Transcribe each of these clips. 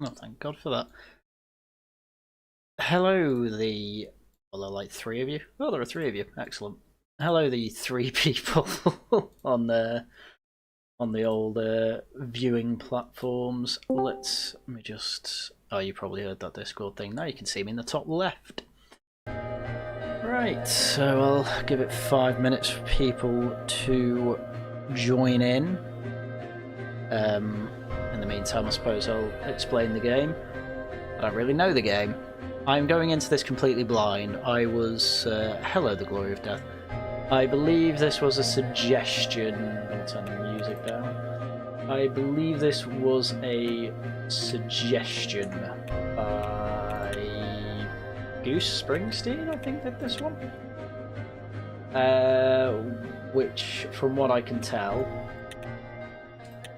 Oh, thank God for that. Hello, the... Well, there are like three of you. Oh, there are three of you. Excellent. Hello, the three people on the old viewing platforms. Let me just... Oh, you probably heard that Discord thing. Now you can see me in the top left. Right, so I'll give it 5 minutes for people to join in. In the meantime, I suppose I'll explain the game. I don't really know the game. I'm going into this completely blind. I was... hello, the glory of death. I believe this was a suggestion... I'm going to turn the music down. I believe this was a suggestion by GooseSpringsteen, I think, did this one. Which, from what I can tell,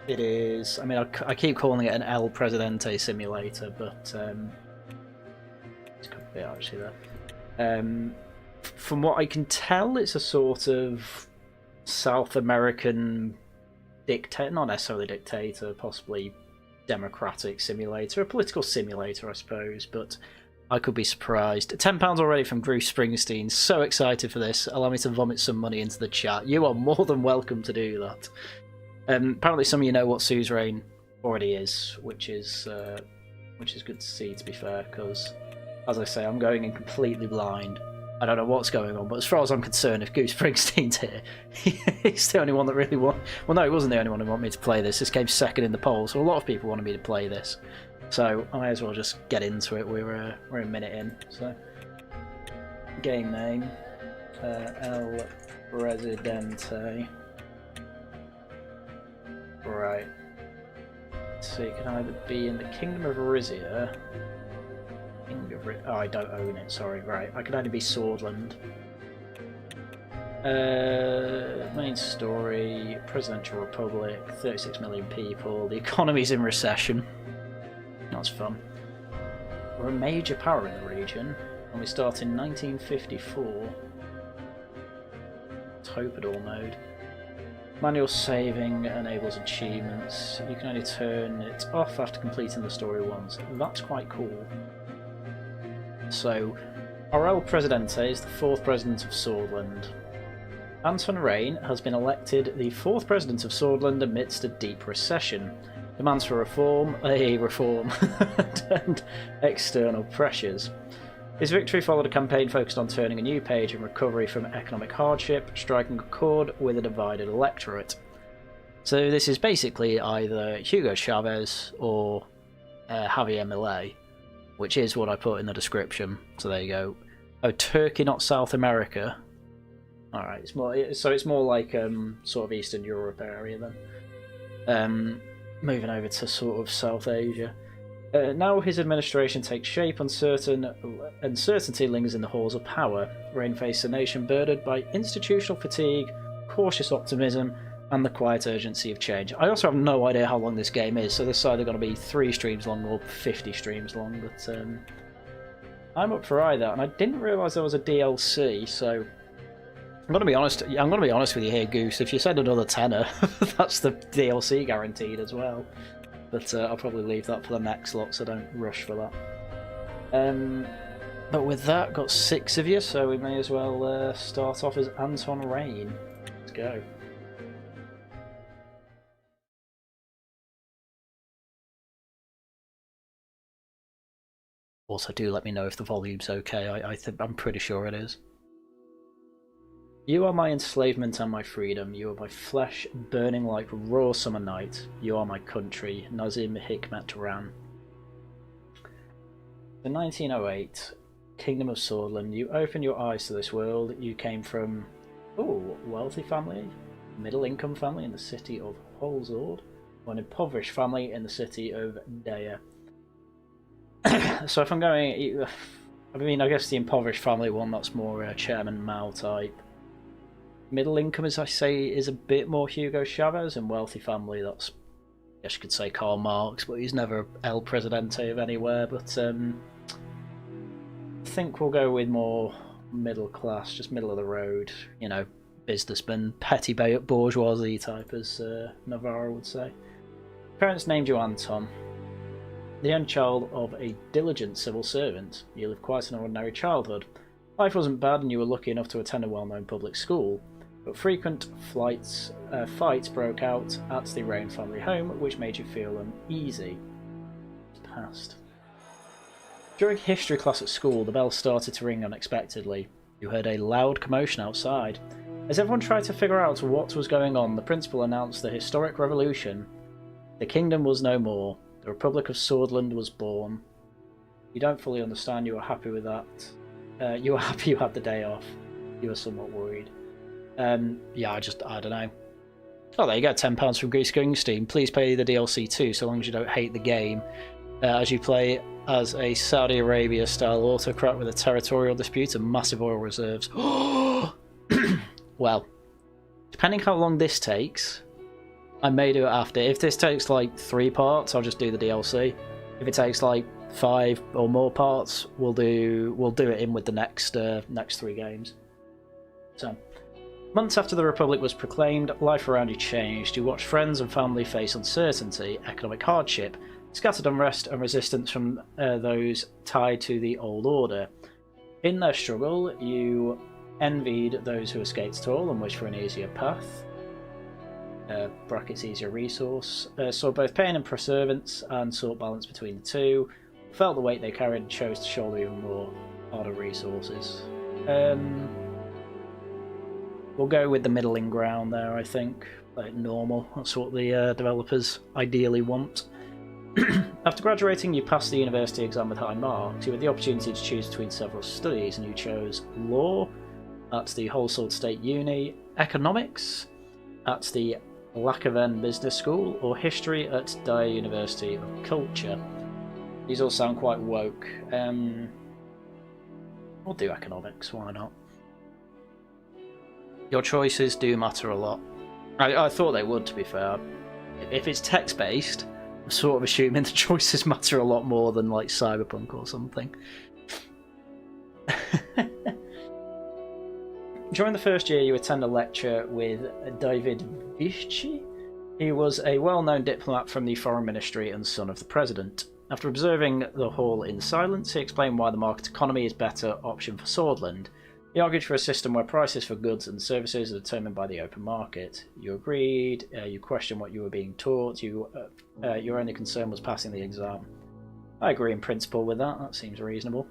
it is... I mean, I keep calling it an El Presidente simulator, but... Yeah, actually, there. From what I can tell, it's a sort of South American dictator, not necessarily dictator, possibly democratic simulator, a political simulator, I suppose, but I could be surprised. £10 already from GooseSpringsteen. So excited for this. Allow me to vomit some money into the chat. You are more than welcome to do that. Apparently, some of you know what Suzerain already is, which is good to see, to be fair, because... As I say, I'm going in completely blind. I don't know what's going on, but as far as I'm concerned, if GooseSpringsteen's here, he's the only one that really want. Well, no, he wasn't the only one who wanted me to play this. This came second in the poll, so a lot of people wanted me to play this. So I may as well just get into it. We're a minute in. So game name, El Presidente. Right. So you can either be in the Kingdom of Rizia. Oh, I don't own it, sorry, right. I can only be Swordland. Main story, Presidential Republic, 36 million people, the economy's in recession. That's fun. We're a major power in the region, and we start in 1954. Topodor mode. Manual saving enables achievements. You can only turn it off after completing the story once. That's quite cool. So, our El Presidente is the 4th president of Swordland. Anton Rain has been elected the 4th president of Swordland amidst a deep recession. Demands for reform, and external pressures. His victory followed a campaign focused on turning a new page in recovery from economic hardship, striking a chord with a divided electorate. So this is basically either Hugo Chavez or Javier Milei, which is what I put in the description. So there you go. Oh, Turkey, not South America. All right, it's more like sort of Eastern Europe area then. Moving over to sort of South Asia. Now his administration takes shape, uncertainty lingers in the halls of power. Reign faces a nation burdened by institutional fatigue, cautious optimism, and the quiet urgency of change. I also have no idea how long this game is, so this is either going to be 3 streams long or 50 streams long, but I'm up for either, and I didn't realise there was a DLC, so I'm going to be honest with you here, Goose. If you send another tenner, that's the DLC guaranteed as well. But I'll probably leave that for the next lot, so don't rush for that. But with that, got 6 of you, so we may as well start off as Anton Rain. Let's go. Also, do let me know if the volume's okay. I'm pretty sure it is. You are my enslavement and my freedom. You are my flesh burning like raw summer night. You are my country. Nazim Hikmet Ran. In 1908, Kingdom of Swordland. You open your eyes to this world. You came from, wealthy family, middle income family in the city of Holzord, or an impoverished family in the city of Daya. So if I'm going, I mean, I guess the impoverished family one, that's more Chairman Mao type. Middle income, as I say, is a bit more Hugo Chavez, and wealthy family, that's, I guess you could say Karl Marx, but he's never El Presidente of anywhere, but I think we'll go with more middle class, just middle of the road, you know, businessman, petty bourgeoisie type, as Navarro would say. Parents named you Anton. The young child of a diligent civil servant, you lived quite an ordinary childhood. Life wasn't bad and you were lucky enough to attend a well-known public school, but frequent fights broke out at the Rain family home, which made you feel uneasy. Past. During history class at school, the bell started to ring unexpectedly. You heard a loud commotion outside. As everyone tried to figure out what was going on, the principal announced the historic revolution. The kingdom was no more. The Republic of Swordland was born. You don't fully understand. You were happy with that. You were happy you had the day off. You were somewhat worried. Yeah, I don't know. Oh, there you go, £10 from GooseSpringsteen. Please pay the DLC too, so long as you don't hate the game. As you play as a Saudi Arabia-style autocrat with a territorial dispute and massive oil reserves. Well, depending how long this takes, I may do it after. If this takes like 3 parts, I'll just do the DLC. If it takes like 5 or more parts, we'll do it in with the next 3 games. So, months after the Republic was proclaimed, life around you changed. You watched friends and family face uncertainty, economic hardship, scattered unrest and resistance from those tied to the old order. In their struggle, you envied those who escaped it all and wished for an easier path. Brackets easier resource. Saw both pain and perseverance and sought balance between the two. Felt the weight they carried and chose to shoulder even more harder resources. We'll go with the middling ground there, I think. Like normal. That's what the developers ideally want. After graduating, you passed the university exam with high marks. You had the opportunity to choose between several studies, and you chose law at the Whole Sword State Uni, economics at the Gláeddyv Business School, or history at Dyer University of Culture. These all sound quite woke. We'll do economics, why not? Your choices do matter a lot. I thought they would, to be fair. If it's text-based, I'm sort of assuming the choices matter a lot more than like Cyberpunk or something. During the first year, you attend a lecture with David Vichy. He was a well-known diplomat from the Foreign Ministry and son of the President. After observing the hall in silence, he explained why the market economy is a better option for Swordland. He argued for a system where prices for goods and services are determined by the open market. You agreed. You questioned what you were being taught. Your only concern was passing the exam. I agree in principle with that. That seems reasonable.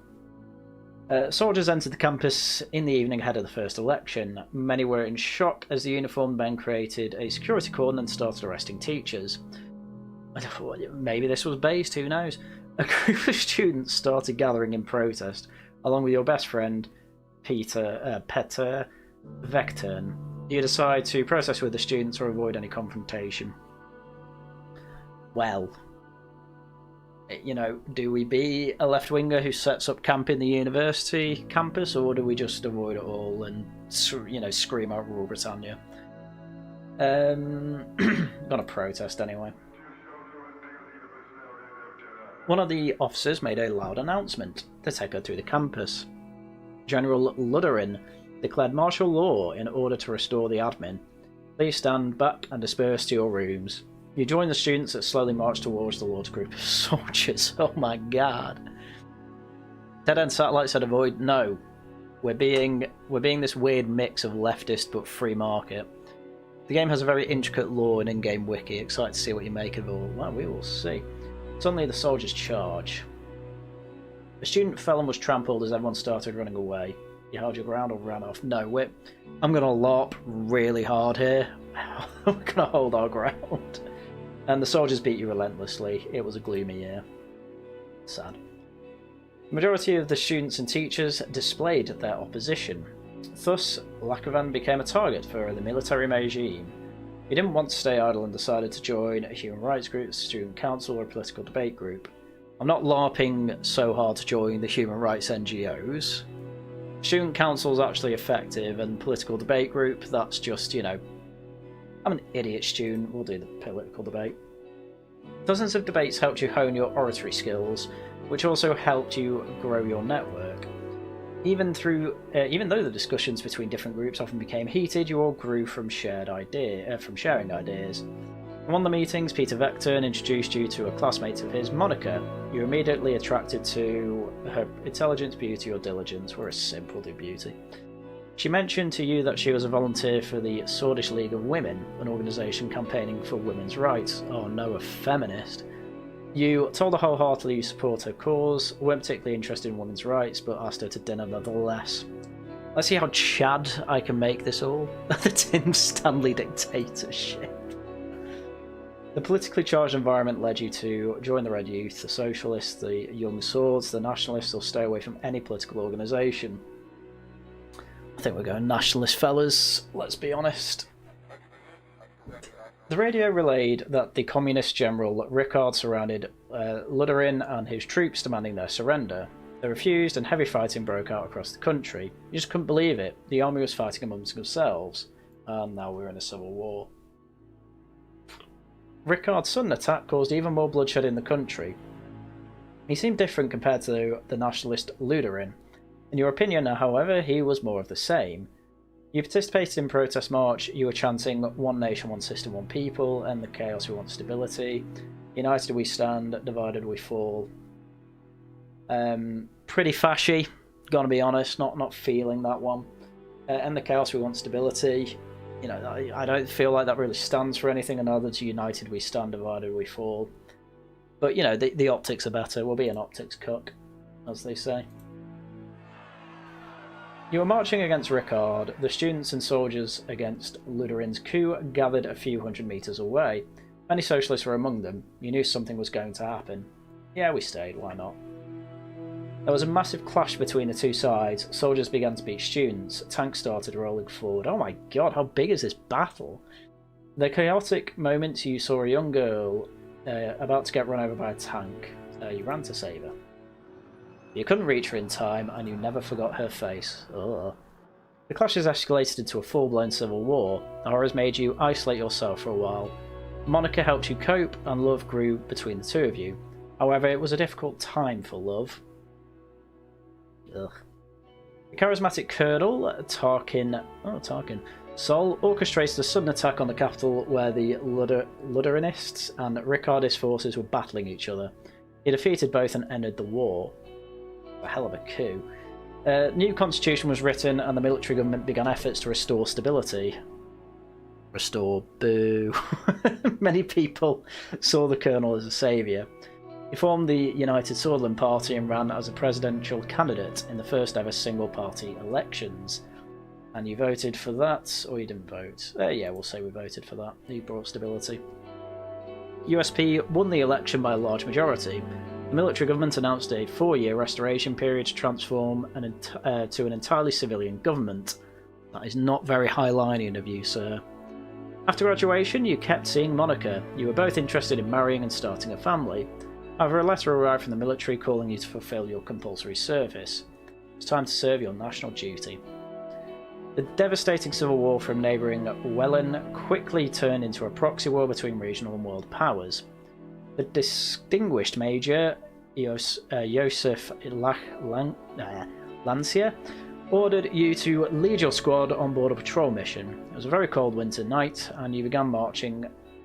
Soldiers entered the campus in the evening ahead of the first election. Many were in shock as the uniformed men created a security cordon and started arresting teachers. Maybe this was based, who knows? A group of students started gathering in protest, along with your best friend, Peter Vectern. You decide to protest with the students or avoid any confrontation. Well, you know, do we be a left-winger who sets up camp in the university campus, or do we just avoid it all and, you know, scream out Rule Britannia? Gonna protest anyway. One of the officers made a loud announcement that echoed through the campus. General Luderin declared martial law in order to restore the admin. Please stand back and disperse to your rooms. You join the students that slowly march towards the Lord's group of soldiers. Oh my god. Dead-end Satellite said avoid. No. We're being this weird mix of leftist but free market. The game has a very intricate lore and in-game wiki. Excited to see what you make of it all. Well, we will see. Suddenly the soldiers charge. A student fell and was trampled as everyone started running away. You held your ground or ran off? No, I'm going to LARP really hard here. We're going to hold our ground. And the soldiers beat you relentlessly. It was a gloomy year. Sad. The majority of the students and teachers displayed their opposition. Thus, Gláeddyv became a target for the military regime. He didn't want to stay idle and decided to join a human rights group, student council, or a political debate group. I'm not LARPing so hard to join the human rights NGOs. Student council's actually effective, and political debate group, that's just, you know, I'm an idiot student, we'll do the political debate. Dozens of debates helped you hone your oratory skills, which also helped you grow your network. Even though the discussions between different groups often became heated, you all grew from sharing ideas. From one of the meetings, Peter Vectorn introduced you to a classmate of his, Monica. You were immediately attracted to her intelligence, beauty, or diligence. We're a simple do beauty. She mentioned to you that she was a volunteer for the Swordish League of Women, an organisation campaigning for women's rights. Oh no, a feminist. You told her wholeheartedly you support her cause, weren't particularly interested in women's rights, but asked her to dinner nonetheless. Let's see how Chad I can make this all. The Tim Stanley dictatorship. The politically charged environment led you to join the Red Youth, the Socialists, the Young Swords, the Nationalists, or stay away from any political organisation. I think we're going nationalist, fellas, let's be honest. The radio relayed that the communist general Rickard surrounded Luderin and his troops, demanding their surrender. They refused and heavy fighting broke out across the country. You just couldn't believe it. The army was fighting amongst themselves, and now we're in a civil war. Rickard's sudden attack caused even more bloodshed in the country. He seemed different compared to the nationalist Luderin. In your opinion, however, he was more of the same. You participated in protest march, you were chanting "One nation, one system, one people," and the chaos we want stability. United we stand, divided we fall. Pretty fashy, gonna be honest, not feeling that one. And the chaos we want stability. You know, I don't feel like that really stands for anything, and neither to united we stand, divided we fall. But, you know, the optics are better. We'll be an optics cuck, as they say. You were marching against Rickard. The students and soldiers against Luderin's coup gathered a few hundred metres away. Many socialists were among them. You knew something was going to happen. Yeah, we stayed, why not? There was a massive clash between the two sides. Soldiers began to beat students. Tanks started rolling forward. Oh my god, how big is this battle? The chaotic moment you saw a young girl about to get run over by a tank. You ran to save her. You couldn't reach her in time, and you never forgot her face. Ugh. The clashes escalated into a full-blown civil war. The horrors made you isolate yourself for a while. Monica helped you cope, and love grew between the two of you. However, it was a difficult time for love. Ugh. The charismatic Colonel, Tarkin Sol, orchestrated a sudden attack on the capital where the Luderinists and Rickardist forces were battling each other. He defeated both and ended the war. A hell of a coup. A new constitution was written and the military government began efforts to restore stability. Restore, boo. Many people saw the Colonel as a saviour. He formed the United Swordland Party and ran as a presidential candidate in the first ever single-party elections. And you voted for that, or you didn't vote? Yeah, we'll say we voted for that. He brought stability. USP won the election by a large majority. The military government announced a 4-year restoration period to transform to an entirely civilian government. That is not very high-lining of you, sir. After graduation, you kept seeing Monica. You were both interested in marrying and starting a family. However, a letter arrived from the military calling you to fulfill your compulsory service. It's time to serve your national duty. The devastating civil war from neighbouring Wellen quickly turned into a proxy war between regional and world powers. The distinguished Major Joseph Lancia ordered you to lead your squad on board a patrol mission. It was a very cold winter night, and you began marching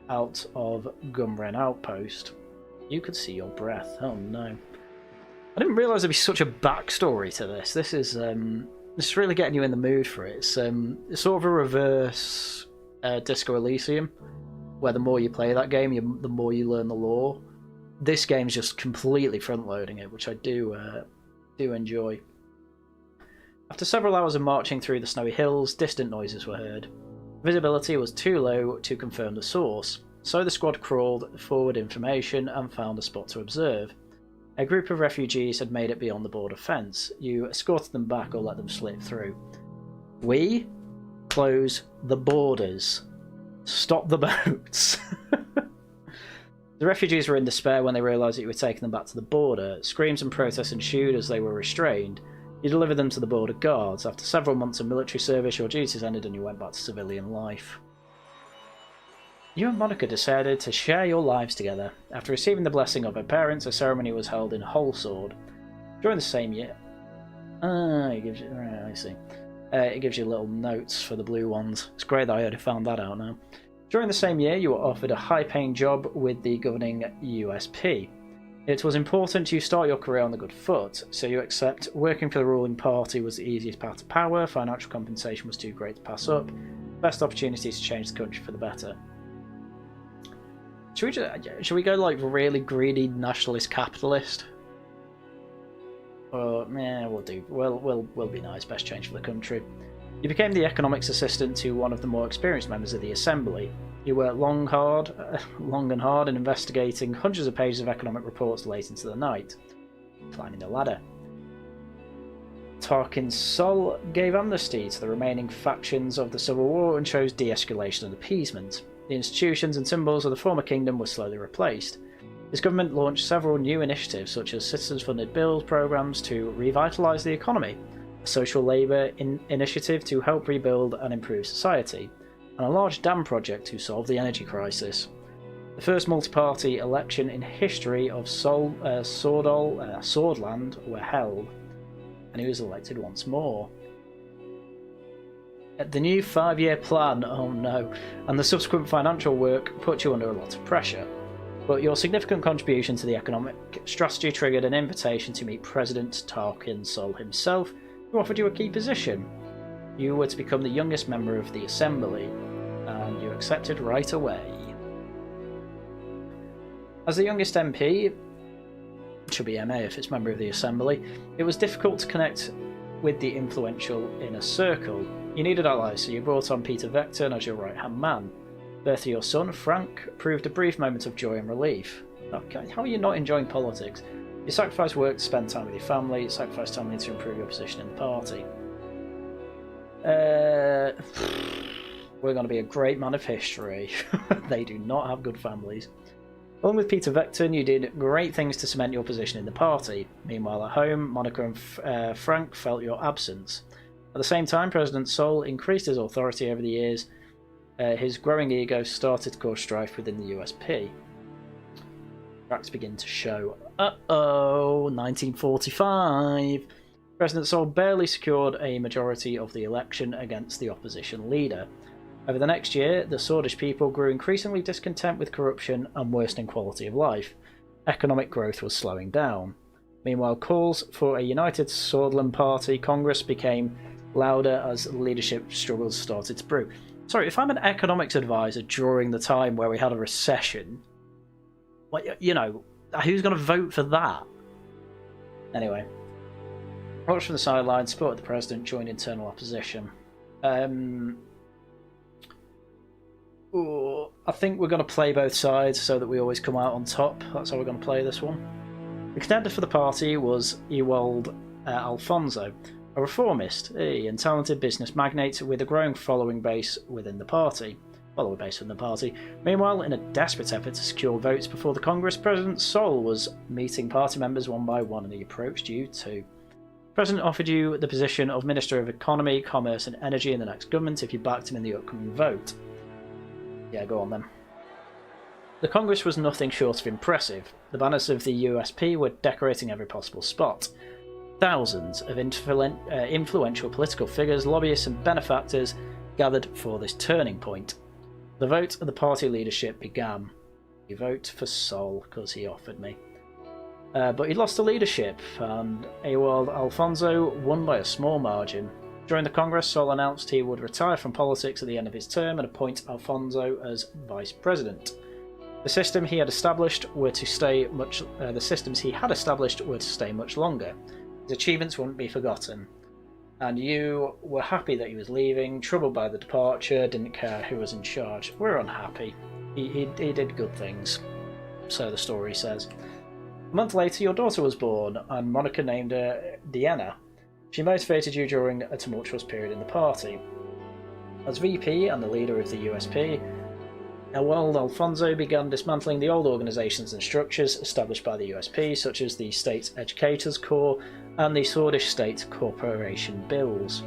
out of Gumren Outpost. You could see your breath. Oh no. I didn't realise there'd be such a backstory to this. This is really getting you in the mood for it. It's sort of a reverse Disco Elysium, where the more you play that game, the more you learn the lore. This game's just completely front-loading it, which I do enjoy. After several hours of marching through the snowy hills, distant noises were heard. Visibility was too low to confirm the source, so the squad crawled forward information and found a spot to observe. A group of refugees had made it beyond the border fence. You escorted them back or let them slip through. We close the borders. Stop the boats. The refugees were in despair when they realised that you were taking them back to the border. Screams and protests ensued as they were restrained. You delivered them to the border guards. After several months of military service, your duties ended and you went back to civilian life. You and Monica decided to share your lives together. After receiving the blessing of her parents, a ceremony was held in Holsword. During the same year... it gives you... I see. It gives you little notes for the blue ones. It's great that I already found that out now. During the same year, you were offered a high-paying job with the governing USP. It was important you start your career on a good foot, so you accept working for the ruling party was the easiest path to power, financial compensation was too great to pass up, best opportunity to change the country for the better. Should we go like really greedy nationalist capitalist? Or we'll be nice, best change for the country. You became the economics assistant to one of the more experienced members of the Assembly. You worked long and hard in investigating hundreds of pages of economic reports late into the night, climbing the ladder. Tarkin Sol gave amnesty to the remaining factions of the Civil War and chose de-escalation and appeasement. The institutions and symbols of the former kingdom were slowly replaced. His government launched several new initiatives such as citizens-funded bills programs to revitalise the economy, a social labour initiative to help rebuild and improve society, and a large dam project to solve the energy crisis. The first multi-party election in history of Swordland were held, and he was elected once more. The new 5-year plan, oh no, and the subsequent financial work put you under a lot of pressure. But your significant contribution to the economic strategy triggered an invitation to meet President Tarkin Sol himself, who offered you a key position. You were to become the youngest member of the Assembly, and you accepted right away. As the youngest MP, it should be MA if it's member of the Assembly, it was difficult to connect with the influential inner circle. You needed allies, so you brought on Peter Vecton as your right-hand man. Birth of your son, Frank, proved a brief moment of joy and relief. Okay, how are you not enjoying politics? You sacrificed work to spend time with your family, you sacrificed time to improve your position in the party. We're going to be a great man of history. They do not have good families. Along with Peter Vecton, you did great things to cement your position in the party. Meanwhile, at home, Monica and Frank felt your absence. At the same time, President Sol increased his authority over the years. His growing ego started to cause strife within the USP. Cracks begin to show. 1945. President Sol barely secured a majority of the election against the opposition leader. Over the next year, the Swordish people grew increasingly discontent with corruption and worsening quality of life. Economic growth was slowing down. Meanwhile, calls for a united Swordland party Congress became louder as leadership struggles started to brew. Sorry, if I'm an economics advisor during the time where we had a recession, who's going to vote for that? Anyway, watched from the sidelines, supported the president, joined internal opposition. I think we're going to play both sides so that we always come out on top. That's how we're going to play this one. The contender for the party was Ewald Alfonso, a reformist and talented business magnate with a growing follower base within the party. Meanwhile, in a desperate effort to secure votes before the Congress, President Sol was meeting party members one by one, and he approached you too. The President offered you the position of Minister of Economy, Commerce and Energy in the next government if you backed him in the upcoming vote. Yeah, go on then. The Congress was nothing short of impressive. The banners of the USP were decorating every possible spot. Thousands of influential political figures, lobbyists and benefactors gathered for this turning point. The vote of the party leadership began. You vote for Sol because he offered me. But he lost the leadership, and Ewald Alfonso won by a small margin. During the Congress, Sol announced he would retire from politics at the end of his term and appoint Alfonso as vice president. The systems he had established were to stay much longer. His achievements wouldn't be forgotten. And you were happy that he was leaving, troubled by the departure, didn't care who was in charge. We're unhappy. He did good things, so the story says. A month later, your daughter was born, and Monica named her Deanna. She motivated you during a tumultuous period in the party. As VP and the leader of the USP, Ewald Alfonso began dismantling the old organisations and structures established by the USP, such as the State Educators Corps and the Swordish State Corporation Bills.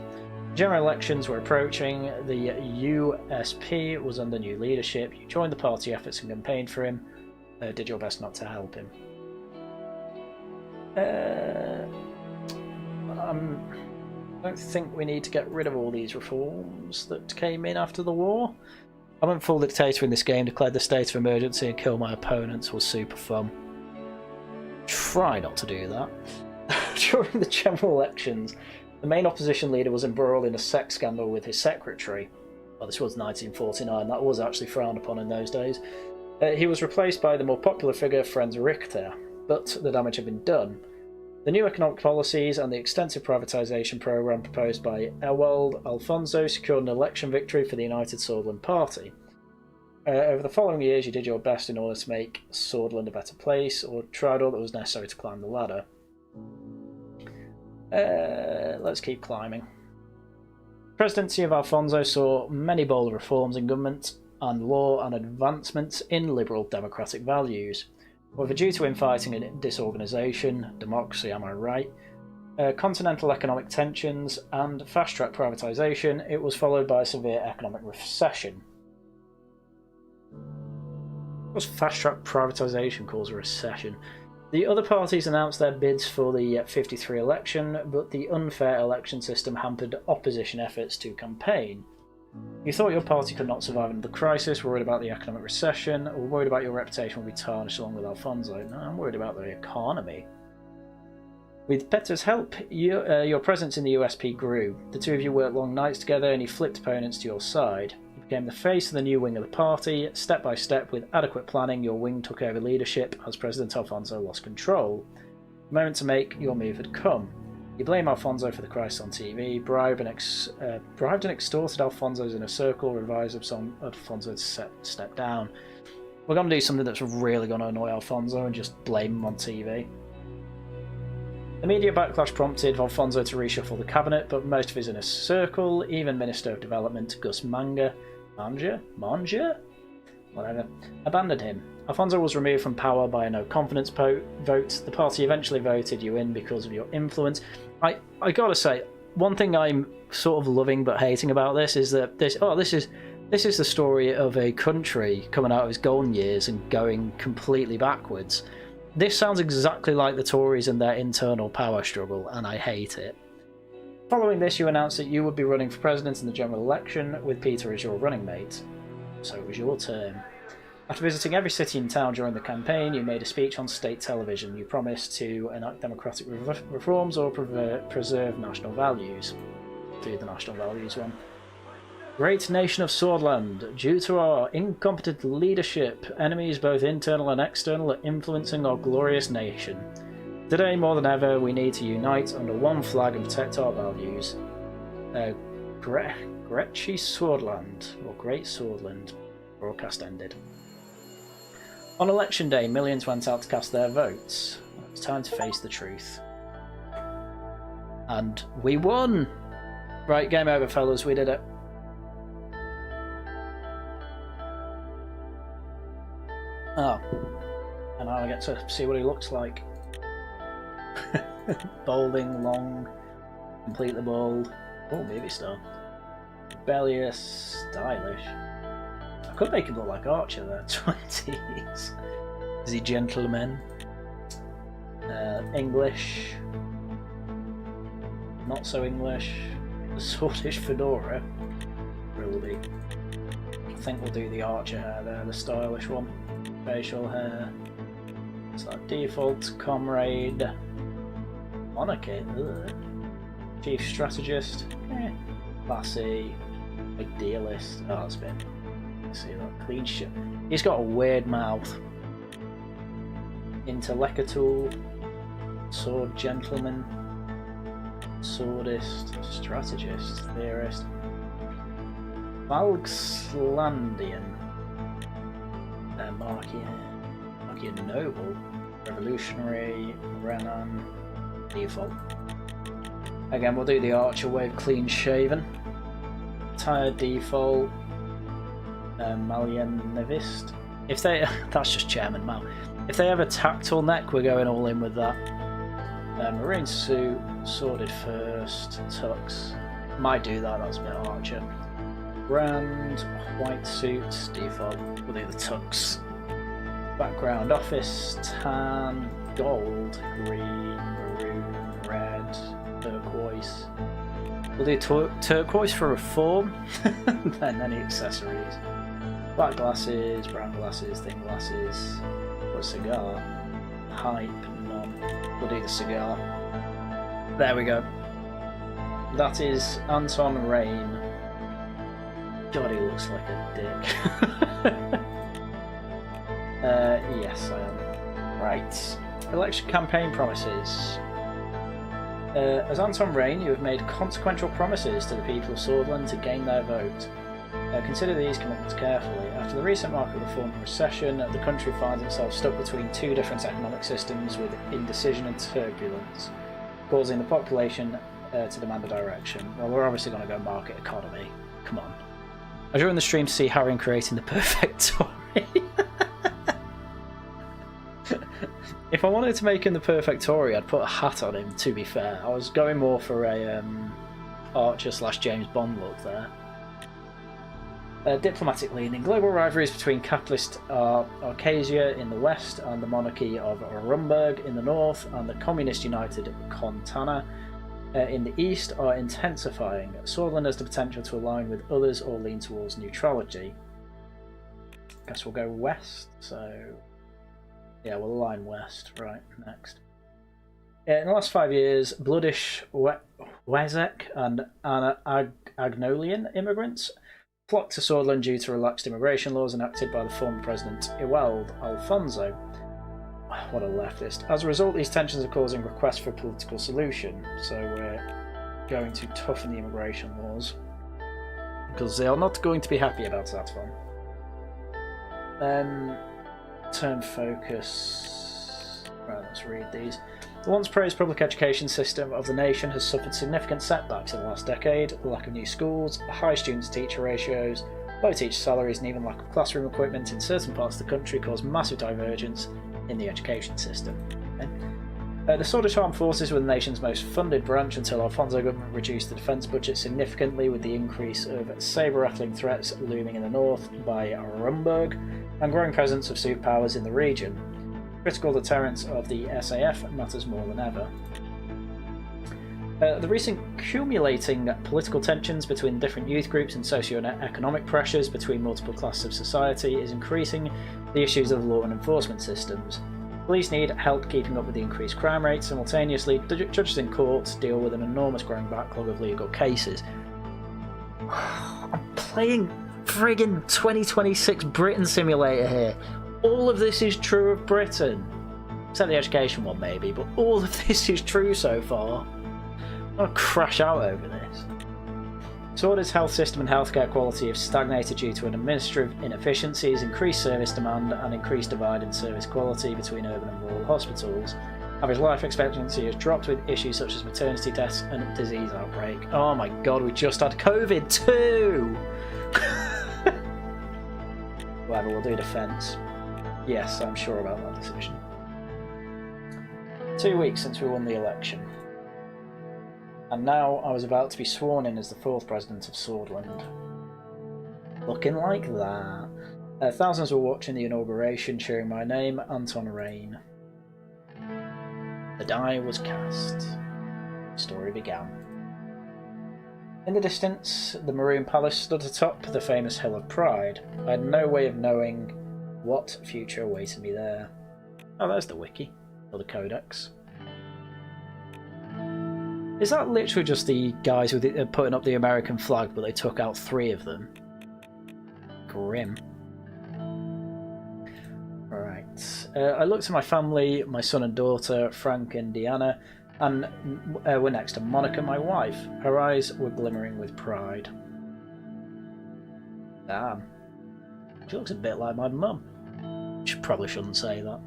General elections were approaching, the USP was under new leadership, you joined the party efforts and campaigned for him, did your best not to help him. I don't think we need to get rid of all these reforms that came in after the war. I went full dictator in this game, declared the state of emergency and killed my opponents. Was super fun. Try not to do that. During the general elections, the main opposition leader was embroiled in a sex scandal with his secretary. Well, this was 1949, that was actually frowned upon in those days. He was replaced by the more popular figure Franz Richter, but the damage had been done. The new economic policies and the extensive privatisation programme proposed by Ewald Alfonso secured an election victory for the United Swordland Party. Over the following years, you did your best in order to make Swordland a better place, or tried all that was necessary to climb the ladder. Let's keep climbing. The presidency of Alfonso saw many bold reforms in government and law and advancements in liberal democratic values. However, due to infighting and disorganisation, democracy, am I right, continental economic tensions and fast-track privatisation, it was followed by a severe economic recession. What's fast-track privatisation cause a recession? The other parties announced their bids for the 53 election, but the unfair election system hampered opposition efforts to campaign. You thought your party could not survive under the crisis, worried about the economic recession, or worried about your reputation will be tarnished along with Alfonso. No, I'm worried about the economy. With Petter's help, your presence in the USP grew. The two of you worked long nights together and you flipped opponents to your side. You became the face of the new wing of the party. Step by step, with adequate planning, your wing took over leadership as President Alfonso lost control. The moment to make your move had come. You blame Alfonso for the crisis on TV, bribed and extorted Alfonso's inner circle, advised Alfonso to step down. We're going to do something that's really going to annoy Alfonso and just blame him on TV. The media backlash prompted Alfonso to reshuffle the cabinet, but most of his inner circle, even Minister of Development Gus Manja, abandoned him. Alfonso was removed from power by a no-confidence vote. The party eventually voted you in because of your influence. I gotta say, one thing I'm sort of loving but hating about this is that this is the story of a country coming out of its golden years and going completely backwards. This sounds exactly like the Tories and their internal power struggle, and I hate it. Following this, you announced that you would be running for president in the general election, with Peter as your running mate. So it was your turn. After visiting every city and town during the campaign, you made a speech on state television. You promised to enact democratic reforms or preserve national values. Do the national values one. Great nation of Swordland, due to our incompetent leadership, enemies both internal and external are influencing our glorious nation. Today, more than ever, we need to unite under one flag and protect our values. Gretchy Swordland, or Great Swordland. Broadcast ended. On election day, millions went out to cast their votes. It's time to face the truth. And we won! Right, game over, fellas, we did it. Oh, and now I get to see what he looks like. Balding, long, completely bald. Oh, movie star. Rebellious, stylish. I could make him look like Archer there, 20s. Is he gentleman? English. Not so English. The swordish fedora. Really. I think we'll do the Archer hair there, the stylish one. Facial hair. It's like default, comrade. Monarchy. Ugh. Chief strategist. Classy. Idealist. Oh, that's been. See that clean shit. He's got a weird mouth. Intellectual. Sword gentleman. Swordist. Strategist. Theorist. Valgslandian. Markian noble. Revolutionary. Renan. Default. Again, we'll do the Archer wave clean shaven. Tired default. Malianivist. If they that's just Chairman Mal. If they have a tactile neck, we're going all in with that. Marine suit, sworded first, tux. Might do that, that's a bit Archer. Brand, white suit, default. We'll do the tux. Background office, tan, gold, green, maroon, red, turquoise. We'll do turquoise for reform, then any accessories. Black glasses, brown glasses, thin glasses. What a cigar? Hype, none. We'll do the cigar. There we go. That is Anton Rain. God, he looks like a dick. Yes, I am. Right. Election campaign promises. As Anton Rain, you have made consequential promises to the people of Swordland to gain their vote. Consider these commitments carefully. After the recent market reform and recession, the country finds itself stuck between two different economic systems with indecision and turbulence, causing the population to demand a direction. Well, we're obviously going to go market economy. Come on. I joined the stream to see Haryan creating the perfect Tory. If I wanted to make him the perfect Tory, I'd put a hat on him, to be fair. I was going more for a Archer / James Bond look there. Diplomatic leaning. Global rivalries between capitalist Arcasia in the west and the monarchy of Rumburg in the north and the communist United Contana in the east are intensifying. Swordland has the potential to align with others or lean towards neutrality. Guess we'll go west, so... yeah, we'll align west. Right, next. In the last 5 years, Bloodish Wezek and Agnolian immigrants flocked to Swordland due to relaxed immigration laws enacted by the former President Ewald Alfonso. What a leftist. As a result, these tensions are causing requests for a political solution, so we're going to toughen the immigration laws, because they are not going to be happy about that one. Turn focus. Right, let's read these. The once praised public education system of the nation has suffered significant setbacks in the last decade. The lack of new schools, high student-to-teacher ratios, low teacher salaries, and even lack of classroom equipment in certain parts of the country cause massive divergence in the education system. The Swedish Armed Forces were the nation's most funded branch until Alfonso government reduced the defence budget significantly, with the increase of saber-rattling threats looming in the north by Rumburg and growing presence of superpowers in the region. Critical deterrence of the SAF matters more than ever. The recent accumulating political tensions between different youth groups and socio-economic pressures between multiple classes of society is increasing the issues of law and enforcement systems. Police need help keeping up with the increased crime rates. Simultaneously, judges in courts deal with an enormous growing backlog of legal cases. I'm playing friggin' 2026 Britain Simulator here. All of this is true of Britain. Except the education one, maybe, but all of this is true so far. I'm gonna crash out over this. Swordland's health system and healthcare quality have stagnated due to an administrative inefficiencies, increased service demand, and increased divide in service quality between urban and rural hospitals. Average life expectancy has dropped with issues such as maternity deaths and disease outbreak. Oh my god, we just had COVID too! Whatever, we'll do defence. Yes, I'm sure about that decision. 2 weeks since we won the election. And now I was about to be sworn in as the 4th President of Swordland. Looking like that. Thousands were watching the inauguration, cheering my name, Anton Rain. The die was cast. The story began. In the distance, the Maroon Palace stood atop the famous Hill of Pride. I had no way of knowing what future awaited me there. Oh, there's the wiki, or the codex. Is that literally just the guys with putting up the American flag, but they took out 3 of them? Grim. Right. I looked at my family, my son and daughter, Frank and Deanna, and we're next to Monica, my wife. Her eyes were glimmering with pride. Damn. She looks a bit like my mum. Probably shouldn't say that.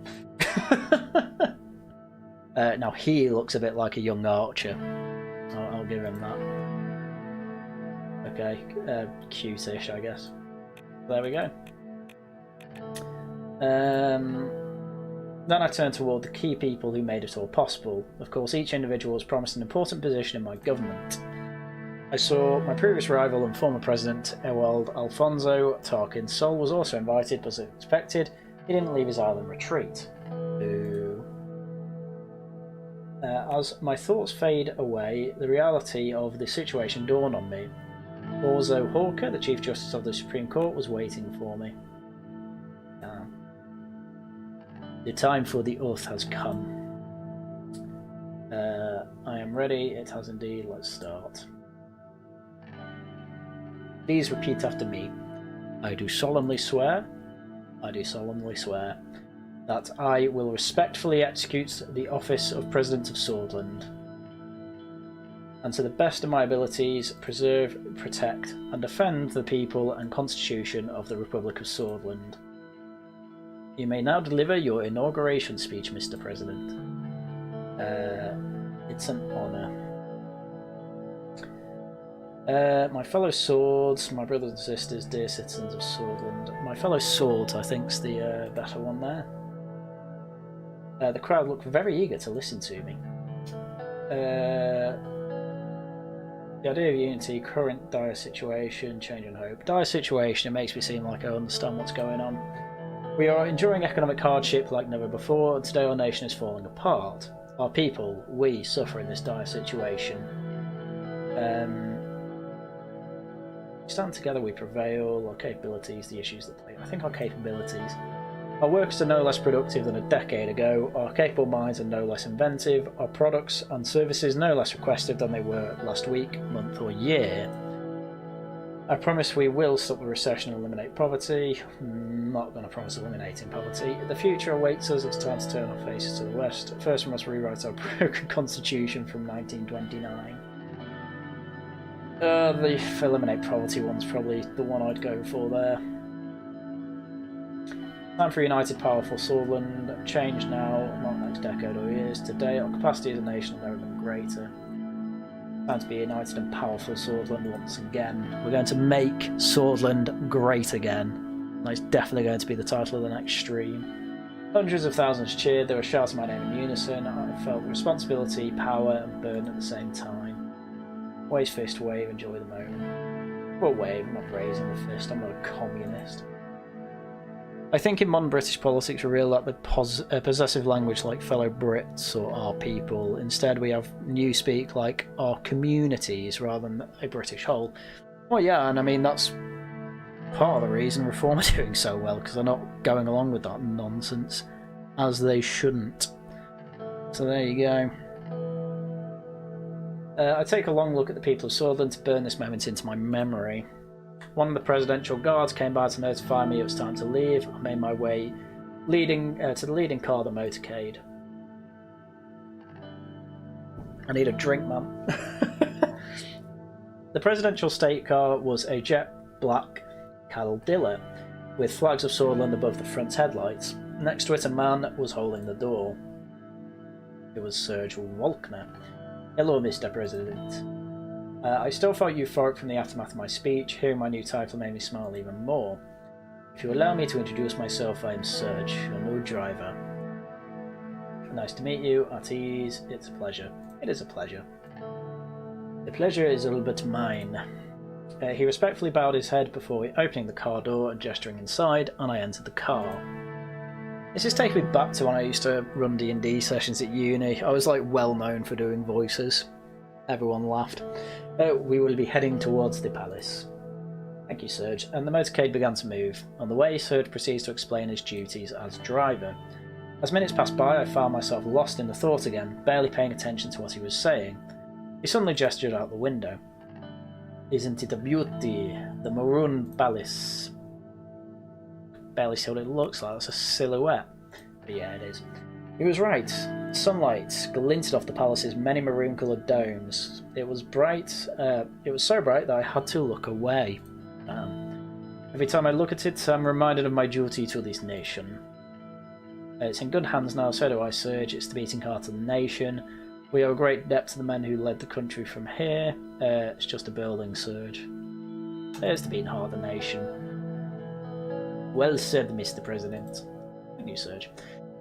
Now he looks a bit like a young Archer. I'll give him that. Okay, cute-ish, I guess. There we go. Then I turned toward the key people who made it all possible. Of course, each individual was promised an important position in my government. I saw my previous rival and former president, Ewald Alfonso Tarkin Sol, was also invited, but as expected, he didn't leave his island retreat. Boo. As my thoughts fade away, the reality of the situation dawned on me. Orzo Hawker, the Chief Justice of the Supreme Court, was waiting for me. The time for the oath has come. I am ready. It has indeed. Let's start. Please repeat after me. I do solemnly swear that I will respectfully execute the office of President of Swordland, and to the best of my abilities preserve, protect, and defend the people and constitution of the Republic of Swordland. You may now deliver your inauguration speech, Mr. President. It's an honour. My fellow swords, my brothers and sisters, dear citizens of Swordland. My fellow swords, I think's the better one there. The crowd look very eager to listen to me. The idea of unity, current dire situation, change and hope. Dire situation, it makes me seem like I understand what's going on. We are enduring economic hardship like never before, and today our nation is falling apart. Our people, we, suffer in this dire situation. Stand together, we prevail. Our capabilities, the issues that play. I think our capabilities. Our workers are no less productive than a decade ago. Our capable minds are no less inventive. Our products and services no less requested than they were last week, month, or year. I promise we will stop the recession and eliminate poverty. I'm not going to promise eliminating poverty. The future awaits us. It's time to turn our faces to the west. First, we must rewrite our broken constitution from 1929. The eliminate poverty one's probably the one I'd go for there. Time for a united, powerful Swordland. Change now, not next decade or years. Today, our capacity as a nation has never been greater. Time to be a united and powerful Swordland once again. We're going to make Swordland great again. That's definitely going to be the title of the next stream. Hundreds of thousands cheered. They were shouting my name in unison. I felt responsibility, power, and burden at the same time. Raise fist, wave, enjoy the moment. Well, wave, I'm not raising the fist, I'm not a communist. I think in modern British politics we really lack the possessive language like fellow Brits or our people. Instead we have newspeak like our communities rather than a British whole. Well, yeah, and I mean that's part of the reason Reform are doing so well, because they're not going along with that nonsense, as they shouldn't. So there you go. I take a long look at the people of Swordland to burn this moment into my memory. One of the presidential guards came by to notify me it was time to leave. I made my way to the leading car, the motorcade. I need a drink, man. The presidential state car was a jet black Cadillak with flags of Swordland above the front headlights. Next to it a man was holding the door. It was Serge Walkner. Hello, Mr. President. I still felt euphoric from the aftermath of my speech. Hearing my new title made me smile even more. If you allow me to introduce myself, I am Serge, your new driver. Nice to meet you. At ease. It's a pleasure. It is a pleasure. The pleasure is a little bit mine. He respectfully bowed his head before opening the car door and gesturing inside, and I entered the car. This is taking me back to when I used to run D&D sessions at uni. I was like well known for doing voices. Everyone laughed. We will be heading towards the palace. Thank you, Serge. And the motorcade began to move. On the way, Serge proceeds to explain his duties as driver. As minutes passed by, I found myself lost in the thought again, barely paying attention to what he was saying. He suddenly gestured out the window. Isn't it a beauty? The maroon palace. Barely see what it looks like. That's a silhouette. But yeah, it is. He was right. Sunlight glinted off the palace's many maroon-coloured domes. It was bright. It was so bright that I had to look away. Every time I look at it, I'm reminded of my duty to this nation. It's in good hands now, so do I, Serge. It's the beating heart of the nation. We owe a great debt to the men who led the country from here. It's just a building, Serge. There's the beating heart of the nation. Well said, Mr. President. Thank you, Serge.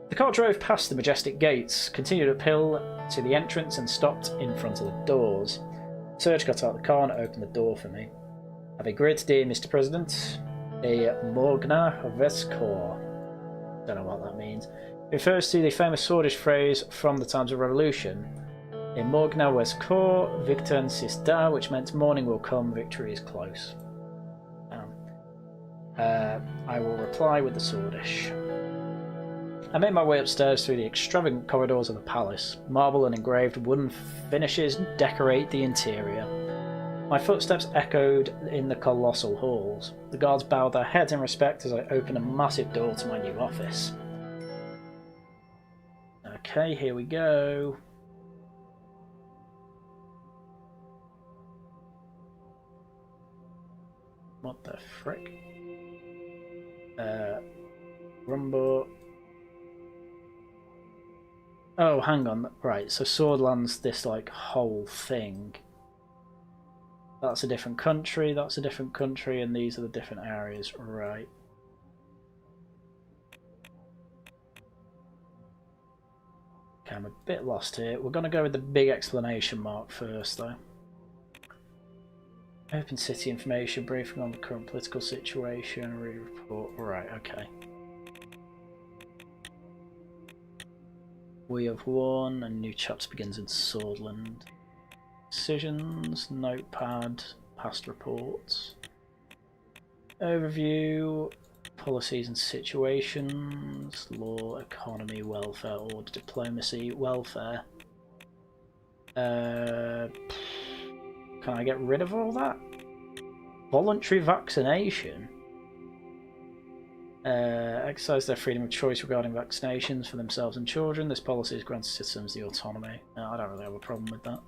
The car drove past the majestic gates, continued uphill to the entrance and stopped in front of the doors. Serge got out of the car and opened the door for me. Have a great day, Mr. President. A Morgna Veskor. Don't know what that means. It refers to the famous swordish phrase from the times of revolution. In Morgna West Core, Victor sis da, which meant morning will come, victory is close. I will reply with the swordish. I made my way upstairs through the extravagant corridors of the palace. Marble and engraved wooden finishes decorate the interior. My footsteps echoed in the colossal halls. The guards bowed their heads in respect as I opened a massive door to my new office. Okay, here we go. What the frick? Rumbo. Oh, hang on. Right, so Swordland's this, like, whole thing. That's a different country, that's a different country, and these are the different areas. Right. Okay, I'm a bit lost here. We're going to go with the big exclamation mark first, though. Open city information, briefing on the current political situation, read report. Right, okay. We have won, and new chapter begins in Swordland. Decisions, notepad, past reports. Overview, policies and situations, law, economy, welfare, order, diplomacy, welfare. Can I get rid of all that? Voluntary vaccination. Exercise their freedom of choice regarding vaccinations for themselves and children. This policy has granted citizens the autonomy. No, I don't really have a problem with that.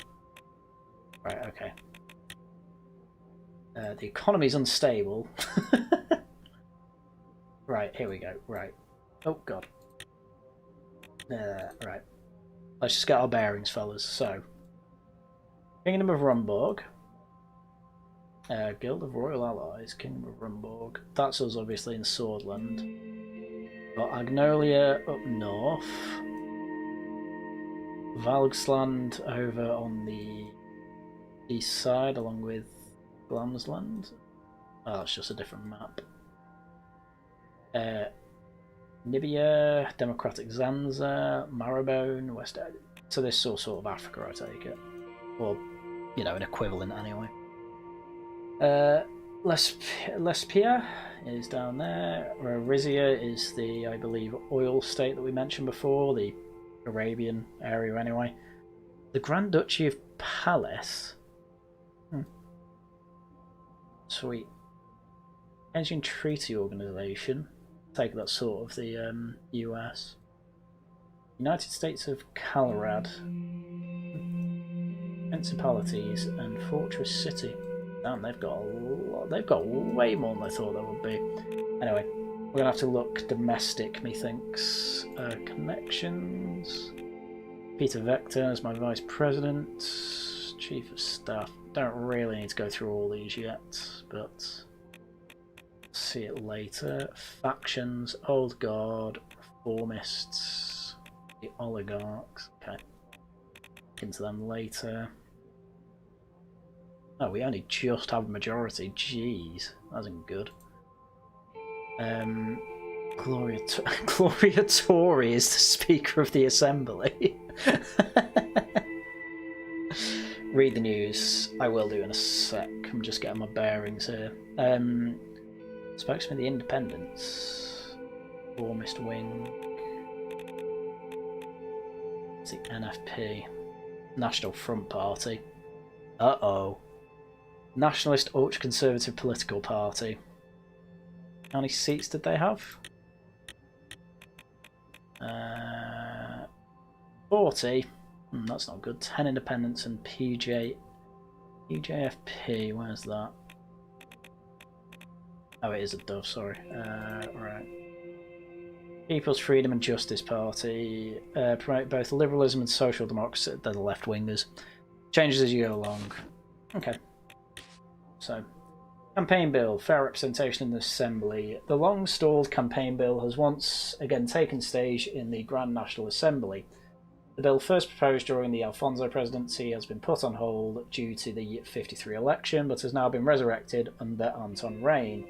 Right, okay. The economy is unstable. Right, here we go. Right. Oh, God. Right. Let's just get our bearings, fellas. So, Kingdom of Rumborg. Guild of Royal Allies, Kingdom of Rumborg. That's us, obviously, in Swordland. Got Agnolia up north. Valgsland over on the east side, along with Glamsland. Oh, it's just a different map. Nibia, Democratic Zanza, Marrowbone, West End. So this is all sort of Africa, I take it. Or, you know, an equivalent anyway. Lespia is down there. Rizia is the, I believe, oil state that we mentioned before, the Arabian area anyway. The Grand Duchy of Palace. Sweet. Engine Treaty Organization. Take that sort of the US. United States of Calrad. Principalities and Fortress City. Damn, they've got a lot. They've got way more than I thought there would be. Anyway, we're gonna have to look domestic, methinks. Connections. Peter Vector as my vice president. Chief of staff. Don't really need to go through all these yet, but see it later. Factions, Old Guard, Reformists, the Oligarchs. Okay, into them later. Oh, we only just have a majority. Jeez, that isn't good. Gloria Tory is the Speaker of the Assembly. Read the news. I will do in a sec. I'm just getting my bearings here. Spokesman of the Independents. Reformist Wing. It's the NFP. National Front Party. Uh-oh. Nationalist Ultra-Conservative Political Party. How many seats did they have? 40. That's not good. 10 independents and PJFP. Where's that? Oh, it is a dove, sorry. Right. People's Freedom and Justice Party. Promote both liberalism and social democracy. They're the left-wingers. Changes as you go along. Okay. So, campaign bill. Fair representation in the Assembly. The long-stalled campaign bill has once again taken stage in the Grand National Assembly. The bill first proposed during the Alfonso presidency has been put on hold due to the 53 election, but has now been resurrected under Anton reign.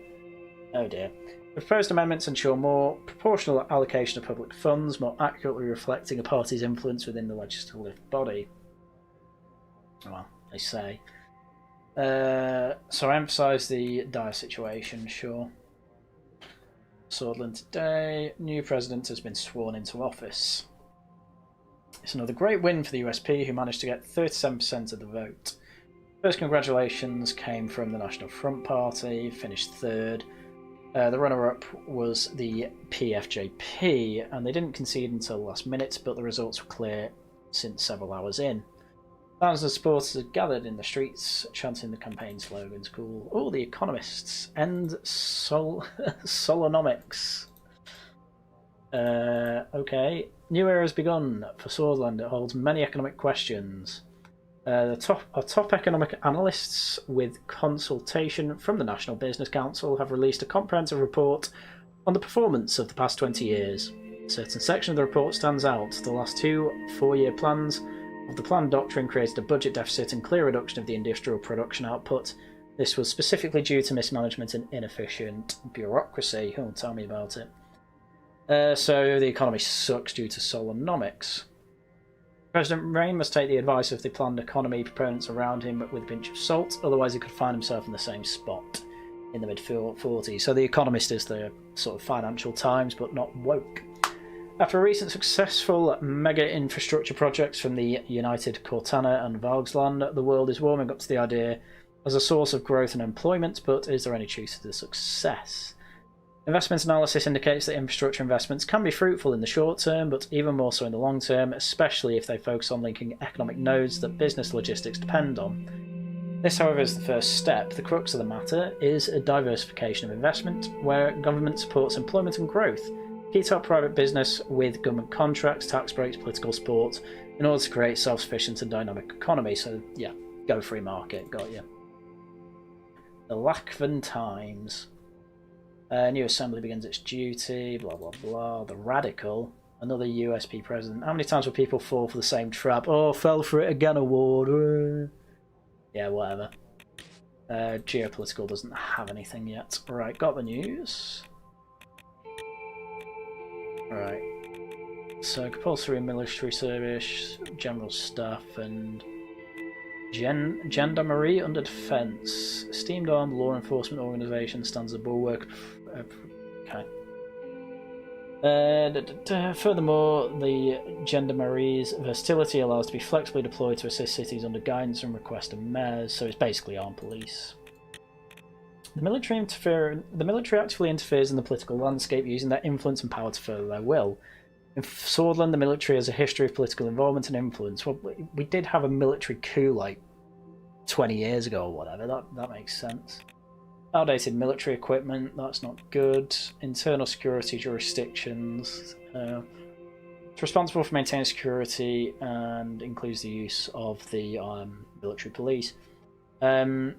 Oh dear. The proposed amendments ensure more proportional allocation of public funds, more accurately reflecting a party's influence within the legislative body. Well, they say. So I emphasise the dire situation, sure. Swordland today. New president has been sworn into office. It's another great win for the USP, who managed to get 37% of the vote. First congratulations came from the National Front Party, finished third. The runner-up was the PFJP, and they didn't concede until the last minute, but the results were clear since several hours in. Thousands of supporters had gathered in the streets, chanting the campaign slogans. Cool. Oh, the economists. End Solonomics. Okay. New era has begun for Swordland. It holds many economic questions. Our top economic analysts, with consultation from the National Business Council, have released a comprehensive report on the performance of the past 20 years. A certain section of the report stands out. The last 2 4-year plans of the planned doctrine created a budget deficit and clear reduction of the industrial production output. This was specifically due to mismanagement and inefficient bureaucracy. Oh, tell me about it. So the economy sucks due to Solonomics. President Rain must take the advice of the planned economy proponents around him with a pinch of salt, otherwise he could find himself in the same spot in the mid-40s. So the Economist is the sort of Financial Times, but not woke. After recent successful mega-infrastructure projects from the United Cortana and Valgsland, the world is warming up to the idea as a source of growth and employment, but is there any truth to the success? Investment analysis indicates that infrastructure investments can be fruitful in the short term, but even more so in the long term, especially if they focus on linking economic nodes that business logistics depend on. This, however, is the first step. The crux of the matter is a diversification of investment, where government supports employment and growth. Key to private business with government contracts, tax breaks, political support, in order to create self-sufficient and dynamic economy. So, yeah, go free market, got you. The Lachlan Times. New assembly begins its duty, blah, blah, blah. The Radical. Another USP president. How many times will people fall for the same trap? Oh, fell for it again award. Yeah, whatever. Geopolitical doesn't have anything yet. Right, got the news. Right. So, compulsory military service, general staff, and gendarmerie under defence. Esteemed armed law enforcement organisation stands as a bulwark. Okay. Furthermore, the gendarmerie's versatility allows to be flexibly deployed to assist cities under guidance and request of mayors, so it's basically armed police. The military actively interferes in the political landscape, using their influence and power to further their will. In Swordland, the military has a history of political involvement and influence. Well, we did have a military coup like 20 years ago or whatever. That makes sense. Outdated military equipment, that's not good. Internal security jurisdictions. It's responsible for maintaining security and includes the use of the military police. The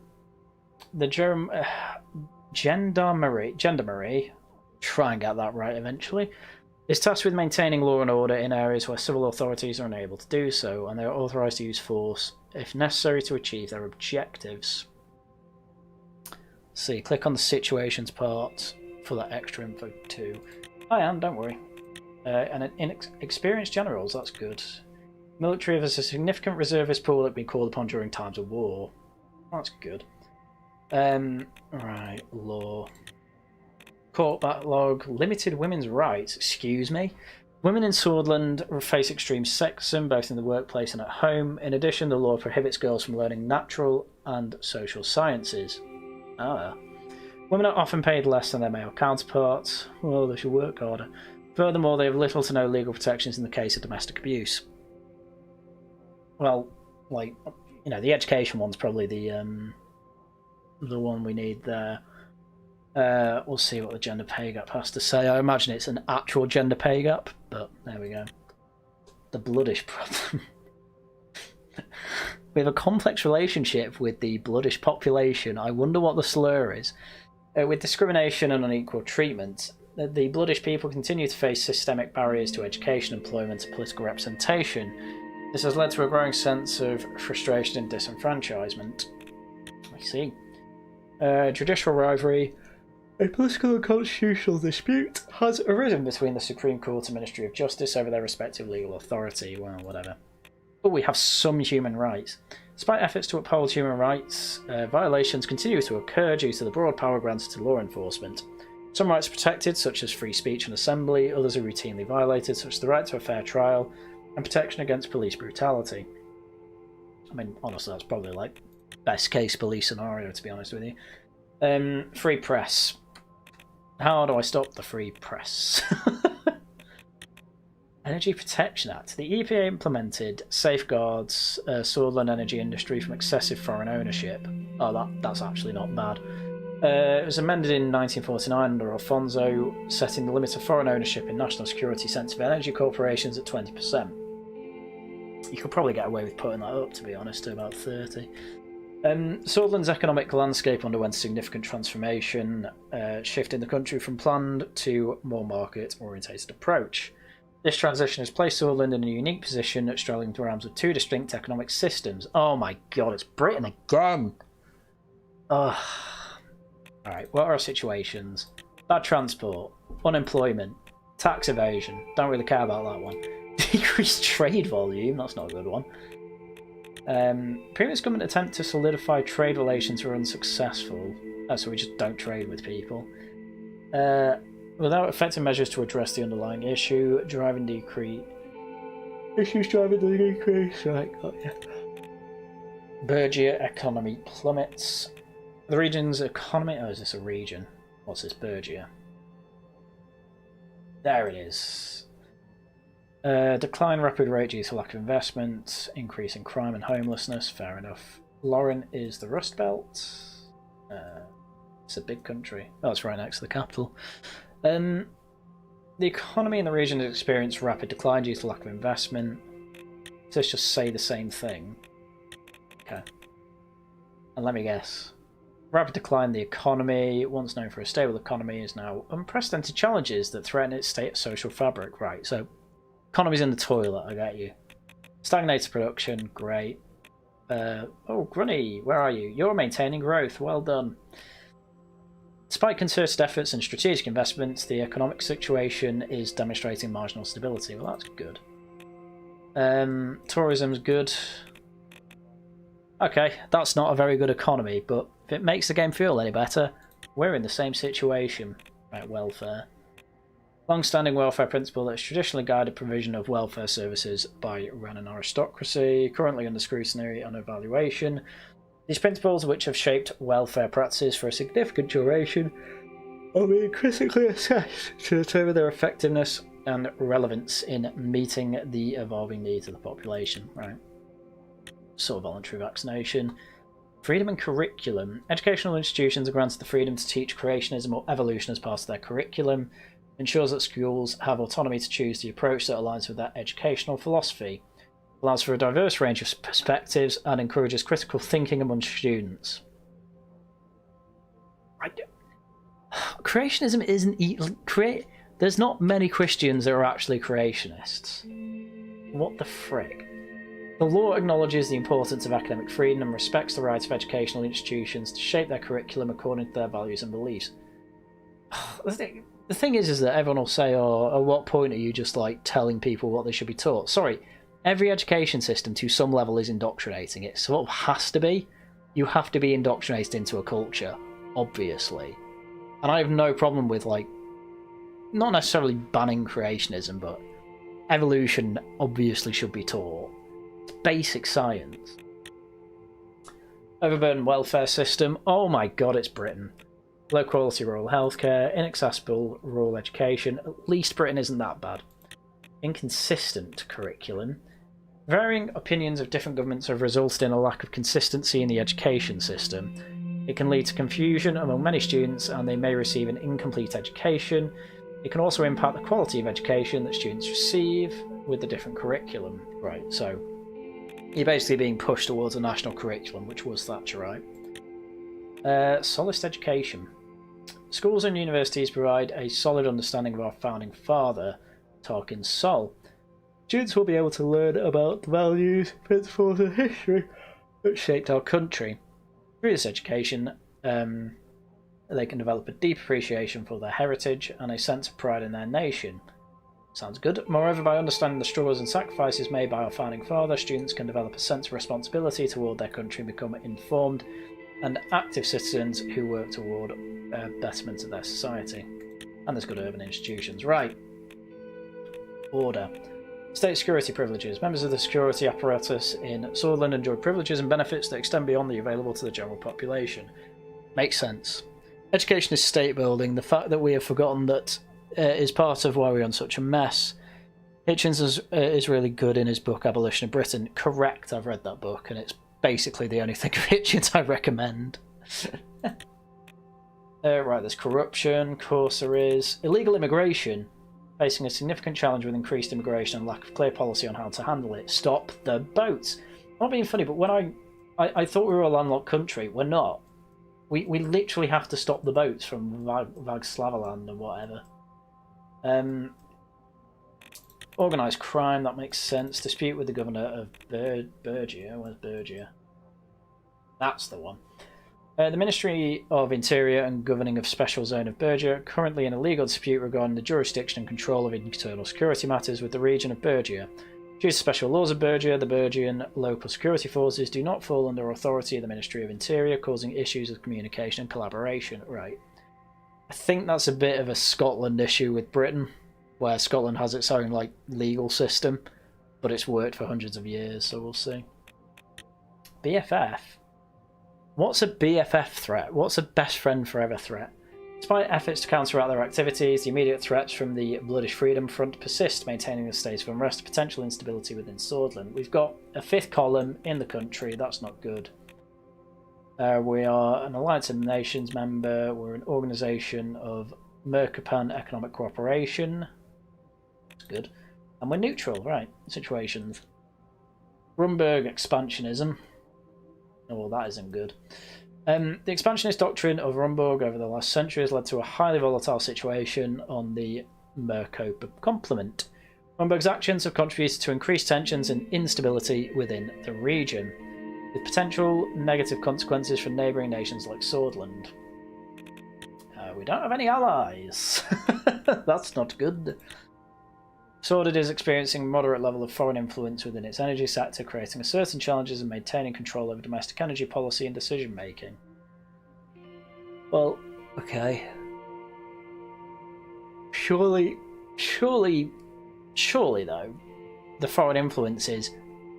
gendarmerie, try and get that right eventually, is tasked with maintaining law and order in areas where civil authorities are unable to do so, and they are authorised to use force if necessary to achieve their objectives. See, click on the situations part for that extra info too. I am, don't worry. And experienced generals, that's good. Military has a significant reservist pool that can be called upon during times of war. That's good. Right, law. Court backlog. Limited women's rights. Excuse me. Women in Swordland face extreme sexism both in the workplace and at home. In addition, the law prohibits girls from learning natural and social sciences. Women are often paid less than their male counterparts. Well, they should work harder. Furthermore, they have little to no legal protections in the case of domestic abuse. Well, like, you know, the education one's probably the one we need there. We'll see what the gender pay gap has to say. I imagine it's an actual gender pay gap, but there we go. The bloodish problem. We have a complex relationship with the bloodish population. I wonder what the slur is. With discrimination and unequal treatment, the bloodish people continue to face systemic barriers to education, employment, and political representation. This has led to a growing sense of frustration and disenfranchisement. I see. Judicial rivalry. A political and constitutional dispute has arisen between the Supreme Court and Ministry of Justice over their respective legal authority. Well, whatever. but we have some human rights. Despite efforts to uphold human rights, violations continue to occur due to the broad power granted to law enforcement. Some rights are protected, such as free speech and assembly. Others are routinely violated, such as the right to a fair trial and protection against police brutality. I mean, honestly, that's probably like best case police scenario, to be honest with you. Free press. How do I stop the free press? Energy Protection Act. The EPA implemented safeguards Swordsland energy industry from excessive foreign ownership. Oh, that's actually not bad. It was amended in 1949 under Alfonso, setting the limit of foreign ownership in national security sensitive energy corporations at 20%. You could probably get away with putting that up, to be honest, to about 30%. Swordsland's economic landscape underwent significant transformation, shifting the country from planned to more market-orientated approach. This transition has placed Swordsland in a unique position, straddling the realms of two distinct economic systems. Oh my god, it's Britain again! Ugh. Alright, what are our situations? Bad transport, unemployment, tax evasion. Don't really care about that one. Decreased trade volume, that's not a good one. Previous government attempt to solidify trade relations were unsuccessful. Oh, so we just don't trade with people. Without effective measures to address the underlying issue, driving decrease. Issues driving the decrease. Right, got ya. Bergia economy plummets. The region's economy. Oh, is this a region? What's this, Bergia? There it is. Decline rapid rate due to lack of investment, increase in crime and homelessness. Fair enough. Lauren is the Rust Belt. It's a big country. Oh, it's right next to the capital. The economy in the region has experienced rapid decline due to lack of investment. Let's just say the same thing. Okay. And let me guess. Rapid decline in the economy, once known for a stable economy, is now unprecedented challenges that threaten its state of social fabric. Right, so economy's in the toilet, I get you. Stagnated production, great. Oh, Grunny, where are you? You're maintaining growth, well done. Despite concerted efforts and strategic investments, the economic situation is demonstrating marginal stability. Well, that's good. Tourism's good. Okay, that's not a very good economy, but if it makes the game feel any better, we're in the same situation. Right, welfare. Long-standing welfare principle that has traditionally guided provision of welfare services by Renan aristocracy, currently under scrutiny and evaluation. These principles, which have shaped welfare practices for a significant duration, are being critically assessed to determine their effectiveness and relevance in meeting the evolving needs of the population. Right. Sort of voluntary vaccination. Freedom and curriculum. Educational institutions are granted the freedom to teach creationism or evolution as part of their curriculum. Ensures that schools have autonomy to choose the approach that aligns with their educational philosophy. Allows for a diverse range of perspectives and encourages critical thinking among students. Creationism isn't... There's not many Christians that are actually creationists. What the frick? The law acknowledges the importance of academic freedom and respects the rights of educational institutions to shape their curriculum according to their values and beliefs. The thing is that everyone will say, oh, at what point are you just like telling people what they should be taught? Sorry, every education system to some level is indoctrinating it. So what has to be? You have to be indoctrinated into a culture, obviously. And I have no problem with, like, not necessarily banning creationism, but evolution obviously should be taught. It's basic science. Overburdened welfare system. Oh my god, it's Britain. Low quality rural healthcare, inaccessible rural education. At least Britain isn't that bad. Inconsistent curriculum. Varying opinions of different governments have resulted in a lack of consistency in the education system. It can lead to confusion among many students and they may receive an incomplete education. It can also impact the quality of education that students receive with the different curriculum. Right, so you're basically being pushed towards a national curriculum, which was Thatcherite. Solid education. Schools and universities provide a solid understanding of our founding father, Tarquin's soul. Students will be able to learn about the values, principles and history that shaped our country. Through this education, they can develop a deep appreciation for their heritage and a sense of pride in their nation. Sounds good. Moreover, by understanding the struggles and sacrifices made by our founding father, students can develop a sense of responsibility toward their country and become informed and active citizens who work toward betterment of their society. And there's good urban institutions. Right. Order. State security privileges. Members of the security apparatus in Swordland enjoy privileges and benefits that extend beyond the available to the general population. Makes sense. Education is state building. The fact that we have forgotten that is part of why we're in such a mess. Hitchens is really good in his book Abolition of Britain. Correct, I've read that book, and it's basically the only thing of Hitchens I recommend. Right, there's corruption, of course there is. Illegal immigration, facing a significant challenge with increased immigration and lack of clear policy on how to handle it. Stop the boats. I'm not being funny, but when I thought we were a landlocked country, we're not. We literally have to stop the boats from Vagslavaland and whatever. Organised crime, that makes sense. Dispute with the governor of Bergia. Where's Bergia? That's the one. The Ministry of Interior and Governing of Special Zone of Bergia are currently in a legal dispute regarding the jurisdiction and control of internal security matters with the region of Bergia. Due to special laws of Bergia, the Bergian local security forces do not fall under authority of the Ministry of Interior, causing issues of communication and collaboration. Right. I think that's a bit of a Scotland issue with Britain, where Scotland has its own legal system, but it's worked for hundreds of years, so we'll see. BFF? What's a BFF threat? What's a best friend forever threat? Despite efforts to counteract their activities, the immediate threats from the Bloodish Freedom Front persist, maintaining a state of unrest and potential instability within Swordland. We've got a fifth column in the country, that's not good. We are an Alliance of Nations member, we're an organisation of Mercapan Economic Cooperation. That's good. And we're neutral, right. Situations. Rumburg expansionism. Oh, well, that isn't good. The expansionist doctrine of Rumburg over the last century has led to a highly volatile situation on the Mercopa Complement. Rumburg's actions have contributed to increased tensions and instability within the region, with potential negative consequences for neighbouring nations like Swordland. We don't have any allies. That's not good. Swordland is experiencing a moderate level of foreign influence within its energy sector, creating certain challenges in maintaining control over domestic energy policy and decision making. Well, okay. Surely though, the foreign influence is,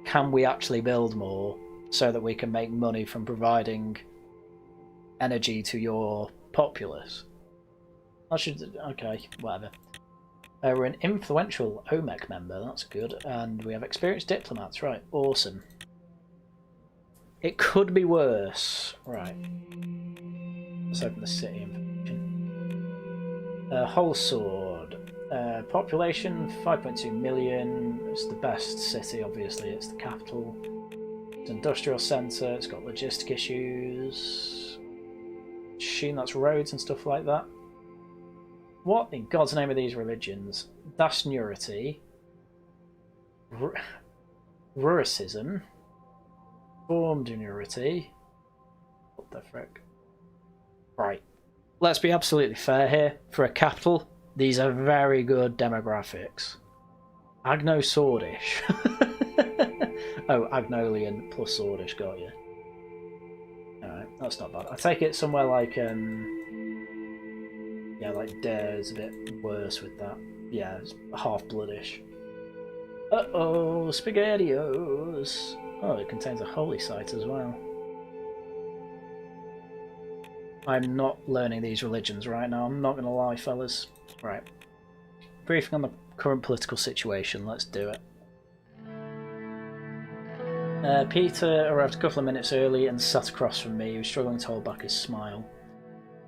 can we actually build more so that we can make money from providing energy to your populace? Okay, whatever. We're an influential OMEC member, that's good, and we have experienced diplomats, right, awesome. It could be worse, right. Let's open the city information. Whole Sword. Population, 5.2 million, it's the best city, obviously, it's the capital. It's an industrial centre, it's got logistic issues. Assume that's roads and stuff like that. What in God's name are these religions? Dasnurity, Ruricism, Formdunurity. What the frick? Right. Let's be absolutely fair here. For a capital, these are very good demographics. Agno Swordish. Oh, Agnolian plus Swordish, got you. Alright, that's not bad. I take it somewhere like yeah, like Dare's a bit worse with that. Yeah, it's half-bloodish. Uh-oh, SpaghettiOs! Oh, it contains a holy site as well. I'm not learning these religions right now, I'm not going to lie, fellas. Right. Briefing on the current political situation, let's do it. Peter arrived a couple of minutes early and sat across from me. He was struggling to hold back his smile.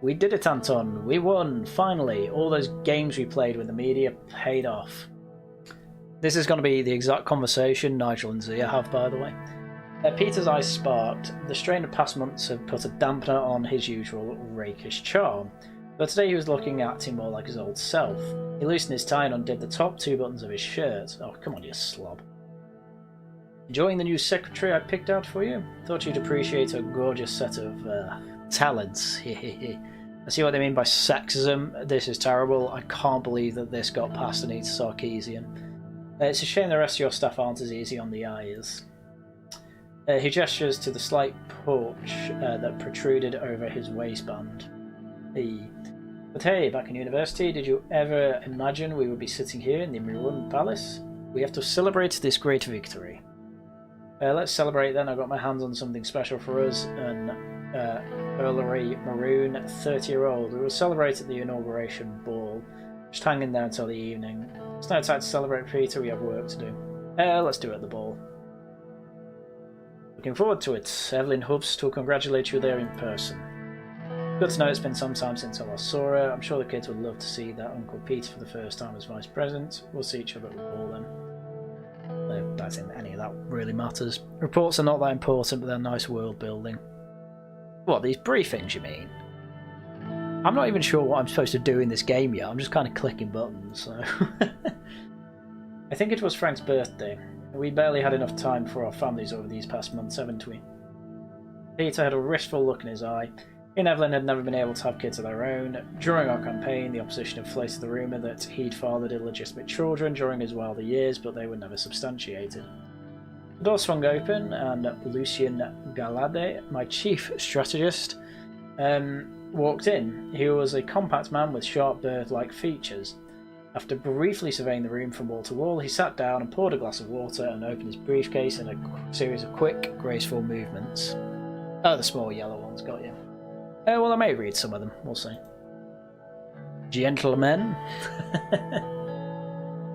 We did it, Anton. We won, finally. All those games we played with the media paid off. This is going to be the exact conversation Nigel and Zia have, by the way. Peter's eyes sparked. The strain of past months had put a dampener on his usual rakish charm, but today he was looking acting more like his old self. He loosened his tie and undid the top two buttons of his shirt. Oh, come on, you slob. Enjoying the new secretary I picked out for you? Thought you'd appreciate a gorgeous set of talents. I see what they mean by sexism. This is terrible. I can't believe that this got past Anita Sarkeesian. It's a shame the rest of your staff aren't as easy on the eyes. He gestures to the slight porch that protruded over his waistband. But hey, back in university, did you ever imagine we would be sitting here in the Maroon Palace? We have to celebrate this great victory. Let's celebrate then. I've got my hands on something special for us. An Earlery Maroon 30-year-old. We will celebrate at the inauguration ball. Just hang in there until the evening. It's no time to celebrate, Peter. We have work to do. Let's do it at the ball. Looking forward to it. Evelyn hopes to congratulate you there in person. Good to know it's been some time since I last saw her. I'm sure the kids would love to see their Uncle Peter for the first time as Vice President. We'll see each other at the ball then. I don't think any of that really matters. Reports are not that important, but they're nice world building. What, these briefings you mean? I'm not even sure what I'm supposed to do in this game yet. I'm just kind of clicking buttons, so... I think it was Frank's birthday. We barely had enough time for our families over these past months, haven't we? Peter had a wistful look in his eye. He and Evelyn had never been able to have kids of their own. During our campaign, the opposition inflated the rumour that he'd fathered illegitimate children during his wilder years, but they were never substantiated. The door swung open, and Lucien Gláeddyv, my chief strategist, walked in. He was a compact man with sharp bird-like features. After briefly surveying the room from wall to wall, he sat down and poured a glass of water and opened his briefcase in a series of quick, graceful movements. Oh, the small yellow ones, got you. Well, I may read some of them, we'll see. Gentlemen.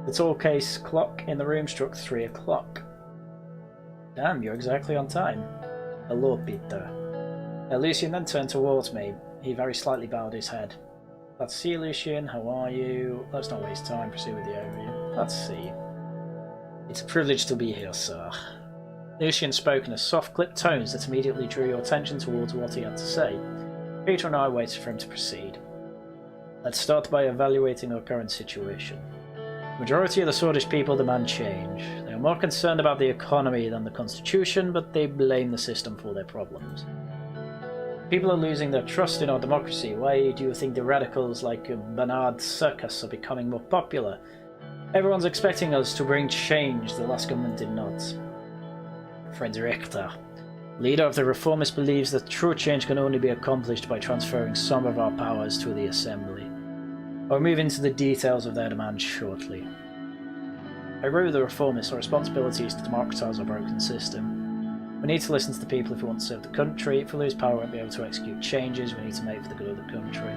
The tall case clock in the room struck 3 o'clock. Damn, you're exactly on time. Hello, Peter. Lucien then turned towards me. He very slightly bowed his head. Let's see, Lucien, how are you? Let's not waste time, proceed with the overview. Let's see. It's a privilege to be here, sir. Lucien spoke in a soft, clipped tones that immediately drew your attention towards what he had to say. Peter and I waited for him to proceed. Let's start by evaluating our current situation. The majority of the Swedish people demand change. They are more concerned about the economy than the constitution, but they blame the system for their problems. People are losing their trust in our democracy. Why do you think the radicals like Bernard Circus are becoming more popular? Everyone's expecting us to bring change. The last government did not. Presidente, leader of the reformists, believes that true change can only be accomplished by transferring some of our powers to the Assembly. I'll move into the details of their demands shortly. I agree with the reformists. Our responsibility is to democratise our broken system. We need to listen to the people if we want to serve the country. If we lose power, we won't be able to execute changes we need to make for the good of the country.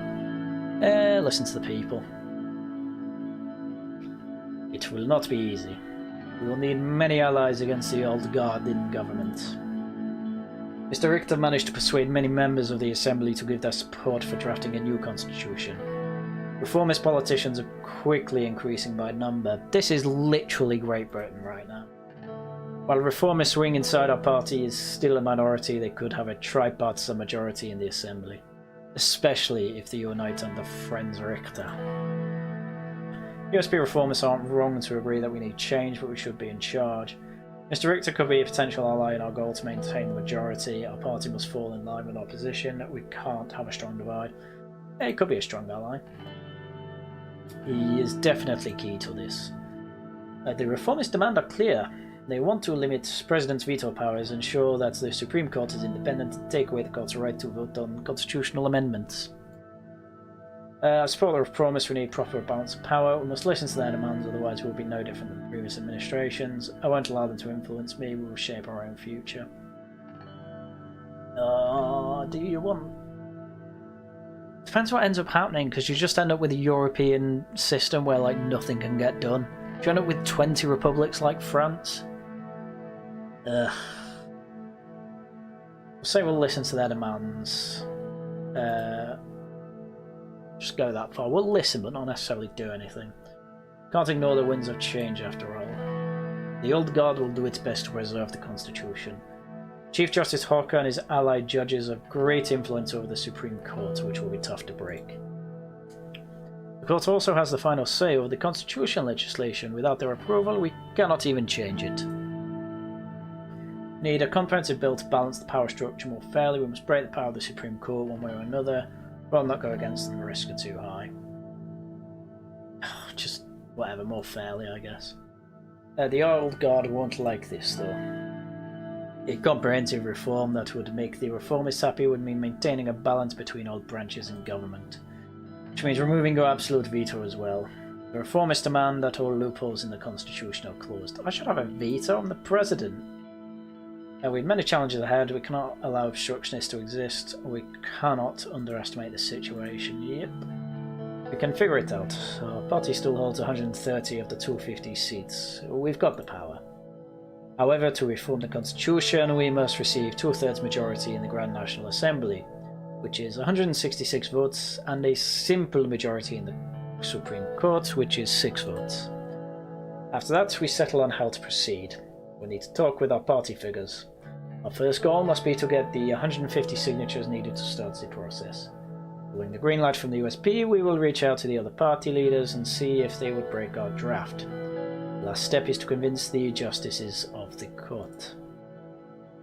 Listen to the people. It will not be easy. We will need many allies against the old guard in government. Mr. Richter managed to persuade many members of the Assembly to give their support for drafting a new constitution. Reformist politicians are quickly increasing by number. This is literally Great Britain right now. While a reformist wing inside our party is still a minority, they could have a tripartisan majority in the Assembly, especially if they unite under Franz Richter. USB reformists aren't wrong to agree that we need change, but we should be in charge. Mr. Richter could be a potential ally in our goal to maintain the majority. Our party must fall in line with our position. We can't have a strong divide. He could be a strong ally. He is definitely key to this. The reformist demands are clear. They want to limit President's veto powers, ensure that the Supreme Court is independent, and take away the court's right to vote on constitutional amendments. I support the promise we need proper balance of power. We must listen to their demands, otherwise we'll be no different than previous administrations. I won't allow them to influence me. We will shape our own future. Do you want... Depends what ends up happening, because you just end up with a European system where like nothing can get done. Do you end up with 20 republics like France? We'll say we'll listen to their demands. Just go that far. We'll listen, but not necessarily do anything. Can't ignore the winds of change after all. The old guard will do its best to preserve the Constitution. Chief Justice Hawker and his allied judges have great influence over the Supreme Court, which will be tough to break. The court also has the final say over the constitutional legislation. Without their approval, we cannot even change it. We need a comprehensive bill to balance the power structure more fairly. We must break the power of the Supreme Court one way or another. Well, not go against them, the risks are too high. Just whatever, more fairly, I guess. The old guard won't like this, though. A comprehensive reform that would make the reformists happy would mean maintaining a balance between all branches in government, which means removing your absolute veto as well. The reformists demand that all loopholes in the constitution are closed. I should have a veto on the president. With many challenges ahead, we cannot allow obstructionists to exist. We cannot underestimate the situation. Yep. We can figure it out. Our party still holds 130 of the 250 seats. We've got the power. However, to reform the constitution, we must receive 2/3 majority in the Grand National Assembly, which is 166 votes, and a simple majority in the Supreme Court, which is 6 votes. After that, we settle on how to proceed. We need to talk with our party figures. Our first goal must be to get the 150 signatures needed to start the process. Following the green light from the USP, we will reach out to the other party leaders and see if they would break our draft. The last step is to convince the justices of the court.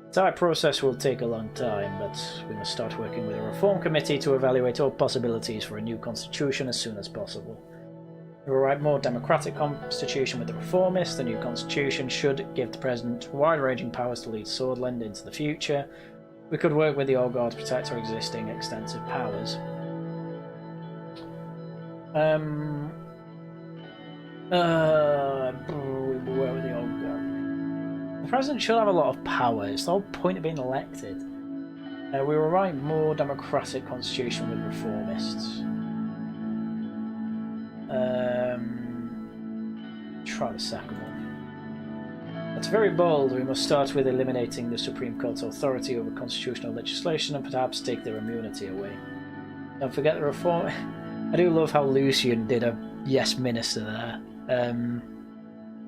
The entire process will take a long time, but we must start working with a reform committee to evaluate all possibilities for a new constitution as soon as possible. We will write a more democratic constitution with the reformists. The new constitution should give the president wide-ranging powers to lead Swordland into the future. We could work with the old guard to protect our existing extensive powers. We work with the old guard. The president should have a lot of power. It's the whole point of being elected. We will write more democratic constitution with reformists. Try the second one. That's very bold. We must start with eliminating the Supreme Court's authority over constitutional legislation and perhaps take their immunity away. Don't forget the reform. I do love how Lucian did a yes minister there.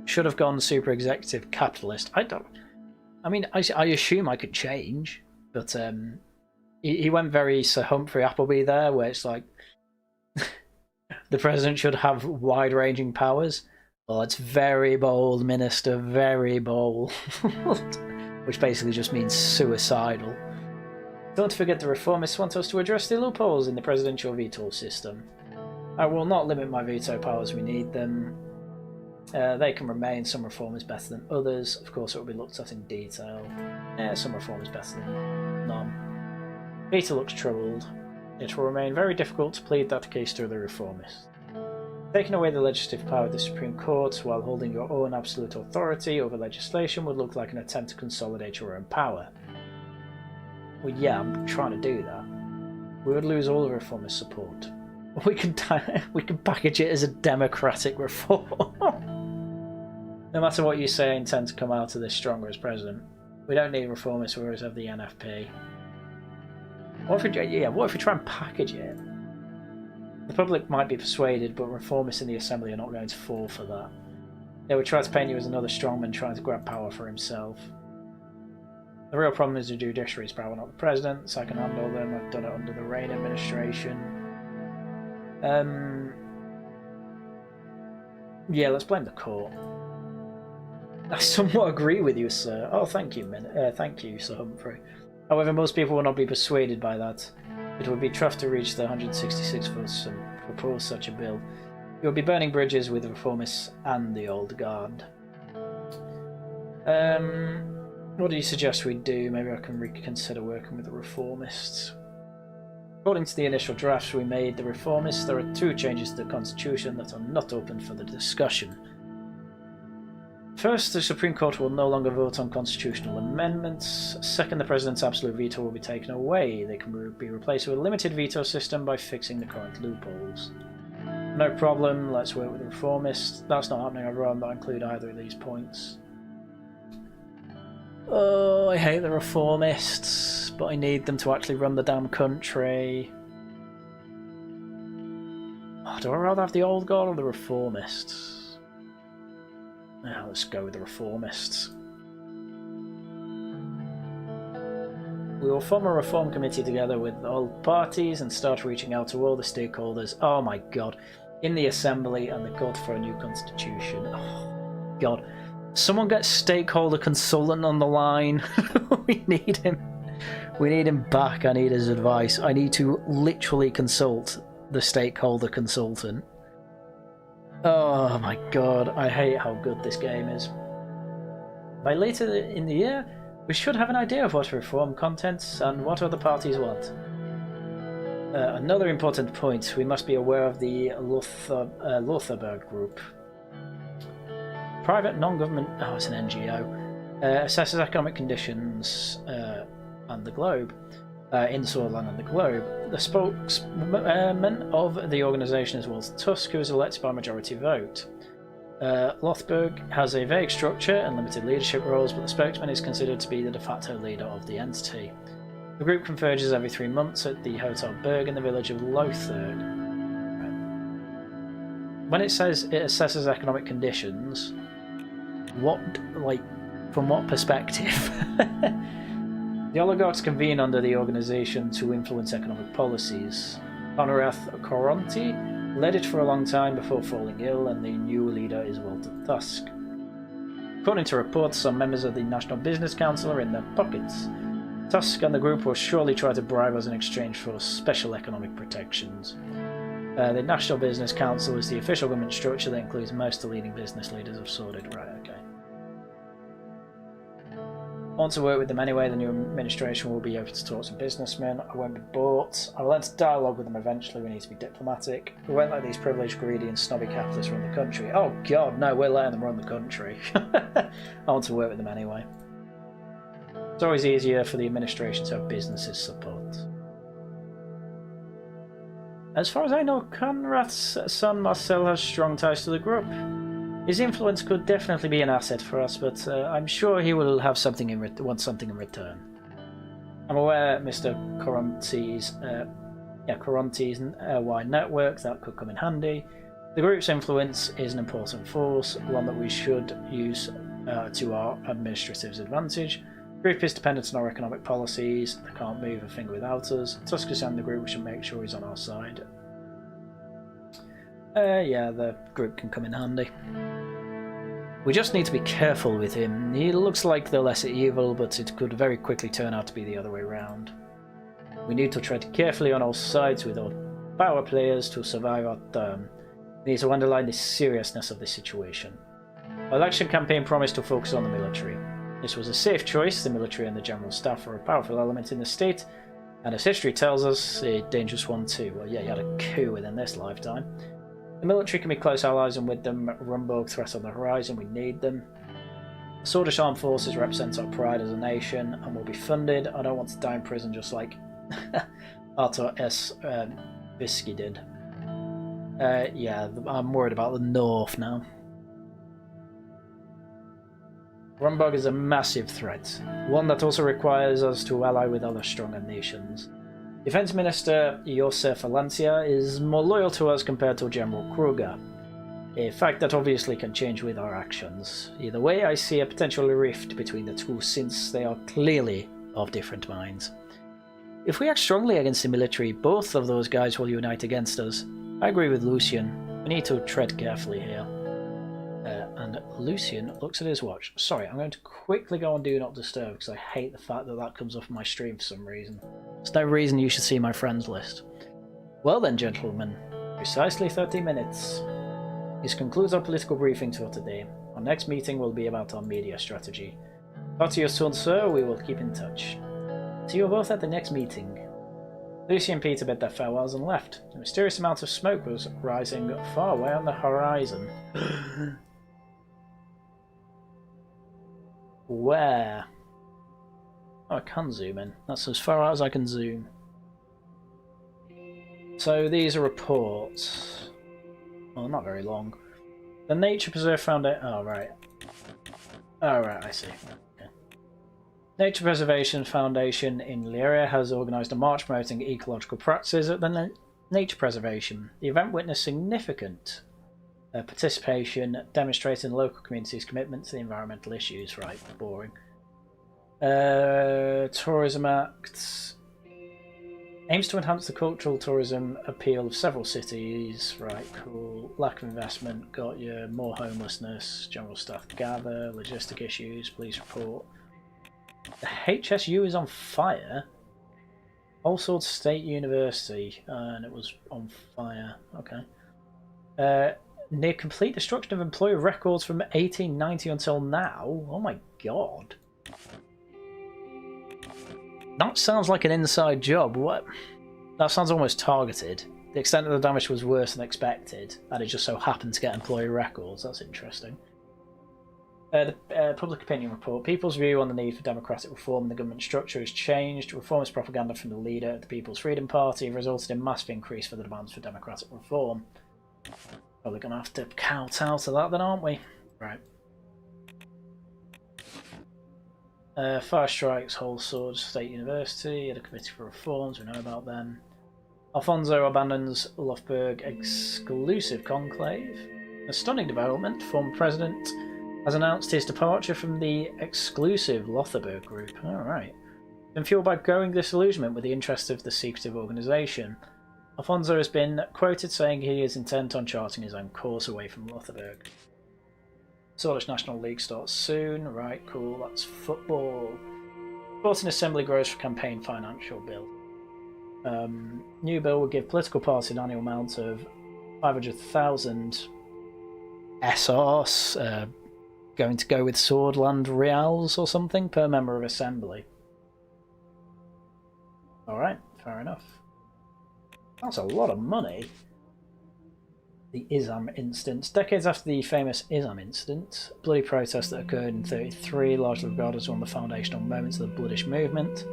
Should have gone super executive capitalist. I assume I could change, but he went very Sir Humphrey Appleby there, where it's like the president should have wide-ranging powers. Oh, it's very bold, minister, very bold. Which basically just means suicidal. Don't forget the reformists want us to address the loopholes in the presidential veto system. I will not limit my veto powers, we need them. They can remain, some reform is better than others. Of course it will be looked at in detail. Some reform is better than none. Veto looks troubled. It will remain very difficult to plead that case to the reformists. Taking away the legislative power of the Supreme Court while holding your own absolute authority over legislation would look like an attempt to consolidate your own power. Well, yeah, I'm trying to do that. We would lose all the reformist support. We can package it as a democratic reform. No matter what you say, I intend to come out of this stronger as president. We don't need reformists, we always have the NFP. What if we try and package it? The public might be persuaded, but reformists in the assembly are not going to fall for that. They would try to paint you as another strongman trying to grab power for himself. The real problem is the judiciary's power, not the president, so I can handle them. I've done it under the Reign administration. Yeah, let's blame the court. I somewhat agree with you, sir. Oh, thank you, Sir Humphrey. However, most people will not be persuaded by that. It would be tough to reach the 166 votes and propose such a bill. You will be burning bridges with the reformists and the old guard. What do you suggest we do? Maybe I can reconsider working with the reformists. According to the initial drafts we made, the reformists, there are 2 changes to the constitution that are not open for the discussion. First, the Supreme Court will no longer vote on constitutional amendments. Second, the President's absolute veto will be taken away. They can be replaced with a limited veto system by fixing the current loopholes. No problem, let's work with the reformists. That's not happening, I'd rather not include either of these points. Oh, I hate the reformists, but I need them to actually run the damn country. Oh, do I rather have the old guard or the reformists? Now let's go with the reformists. We will form a reform committee together with all parties and start reaching out to all the stakeholders. Oh my god. In the assembly and the court for a new constitution. Oh god. Someone get stakeholder consultant on the line. We need him. We need him back. I need his advice. I need to literally consult the stakeholder consultant. Oh my god, I hate how good this game is. By later in the year, we should have an idea of what reform contents and what other parties want. Another important point, we must be aware of the Lotharberg group. Private non-government, it's an NGO, assesses economic conditions and the globe, in Swordsland and the globe. The spokesman of the organisation is Walter Tusk, who is elected by majority vote. Lothberg has a vague structure and limited leadership roles, but the spokesman is considered to be the de facto leader of the entity. The group converges every 3 months at the Hotel Berg in the village of Lotharg. When it says it assesses economic conditions, from what perspective? The oligarchs convene under the organisation to influence economic policies. Honorath Coronti led it for a long time before falling ill, and the new leader is Walter Tusk. According to reports, some members of the National Business Council are in their pockets. Tusk and the group will surely try to bribe us in exchange for special economic protections. The National Business Council is the official government structure that includes most of the leading business leaders of Sordid. Right, okay. I want to work with them anyway. The new administration will be open to talks with businessmen. I won't be bought. I will enter dialogue with them eventually. We need to be diplomatic. We won't let these privileged, greedy and snobby capitalists run the country. Oh god, no, we're letting them run the country. I want to work with them anyway. It's always easier for the administration to have businesses support. As far as I know, Conrad's son Marcel has strong ties to the group. His influence could definitely be an asset for us, but I'm sure he will have something want something in return. I'm aware Mr. Coronti's wide network that could come in handy. The group's influence is an important force, one that we should use to our administrative advantage. The group is dependent on our economic policies. They can't move a finger without us. Tuskus and the group should make sure he's on our side. Yeah, the group can come in handy. We just need to be careful with him. He looks like the lesser evil, but it could very quickly turn out to be the other way round. We need to tread carefully on all sides with our power players to survive our term. We need to underline the seriousness of this situation. Our election campaign promised to focus on the military. This was a safe choice. The military and the general staff are a powerful element in the state, and as history tells us, a dangerous one too. Well, yeah, you had a coup within this lifetime. The military can be close allies, and with them, Rumborg threat on the horizon, we need them. The Swedish Armed Forces represent our pride as a nation, and will be funded. I don't want to die in prison just like Arthur S. Bisky did. Yeah, I'm worried about the North now. Rumborg is a massive threat, one that also requires us to ally with other stronger nations. Defense Minister Josef Valencia is more loyal to us compared to General Kruger, a fact that obviously can change with our actions. Either way, I see a potential rift between the two since they are clearly of different minds. If we act strongly against the military, both of those guys will unite against us. I agree with Lucian. We need to tread carefully here. And Lucian looks at his watch. Sorry, I'm going to quickly go on Do Not Disturb because I hate the fact that that comes off my stream for some reason. There's no reason you should see my friends list. Well then, gentlemen, precisely 30 minutes. This concludes our political briefing for today. Our next meeting will be about our media strategy. Talk to you soon, sir. We will keep in touch. See you both at the next meeting. Lucy and Peter bid their farewells and left. A mysterious amount of smoke was rising far away on the horizon. Where? Oh, I can zoom in. That's as far out as I can zoom. So these are reports. Well, not very long. The Nature Preserve Foundation. Oh, right. Oh, right, I see. Okay. Nature Preservation Foundation in Lyria has organised a march promoting ecological practices at the nature preservation. The event witnessed significant participation, demonstrating the local community's commitment to the environmental issues. Right, boring. Tourism Act aims to enhance the cultural tourism appeal of several cities. Right, cool. Lack of investment, got you. More homelessness, general staff gather, logistic issues, police report. The HSU is on fire? Allsword State University, and it was on fire. Okay. Near complete destruction of employee records from 1890 until now. Oh my god. That sounds like an inside job. What? That sounds almost targeted. The extent of the damage was worse than expected, and it just so happened to get employee records. That's interesting. The public opinion report. People's view on the need for democratic reform in the government structure has changed. Reformist propaganda from the leader of the People's Freedom Party resulted in massive increase for the demands for democratic reform. Probably going to have to kowtow to that then, aren't we? Right. Fire strikes, Whole Sword State University, at a committee for reforms, we know about them. Alfonso abandons Loughburg exclusive conclave. A stunning development, former president has announced his departure from the exclusive Lothar group. Alright. Been fueled by growing disillusionment with the interests of the secretive organisation. Alfonso has been quoted saying he is intent on charting his own course away from Lothar. Swedish National League starts soon. Right, cool, that's football. Sporting Assembly grows for campaign financial bill. New bill will give political party an annual amount of 500,000 SRs, going to go with Swordland Reals or something per member of assembly. Alright, fair enough. That's a lot of money. The Izam incident. Decades after the famous Izam incident, bloody protest that occurred in 1933, largely regarded as one of the foundational moments of the bloodish movement.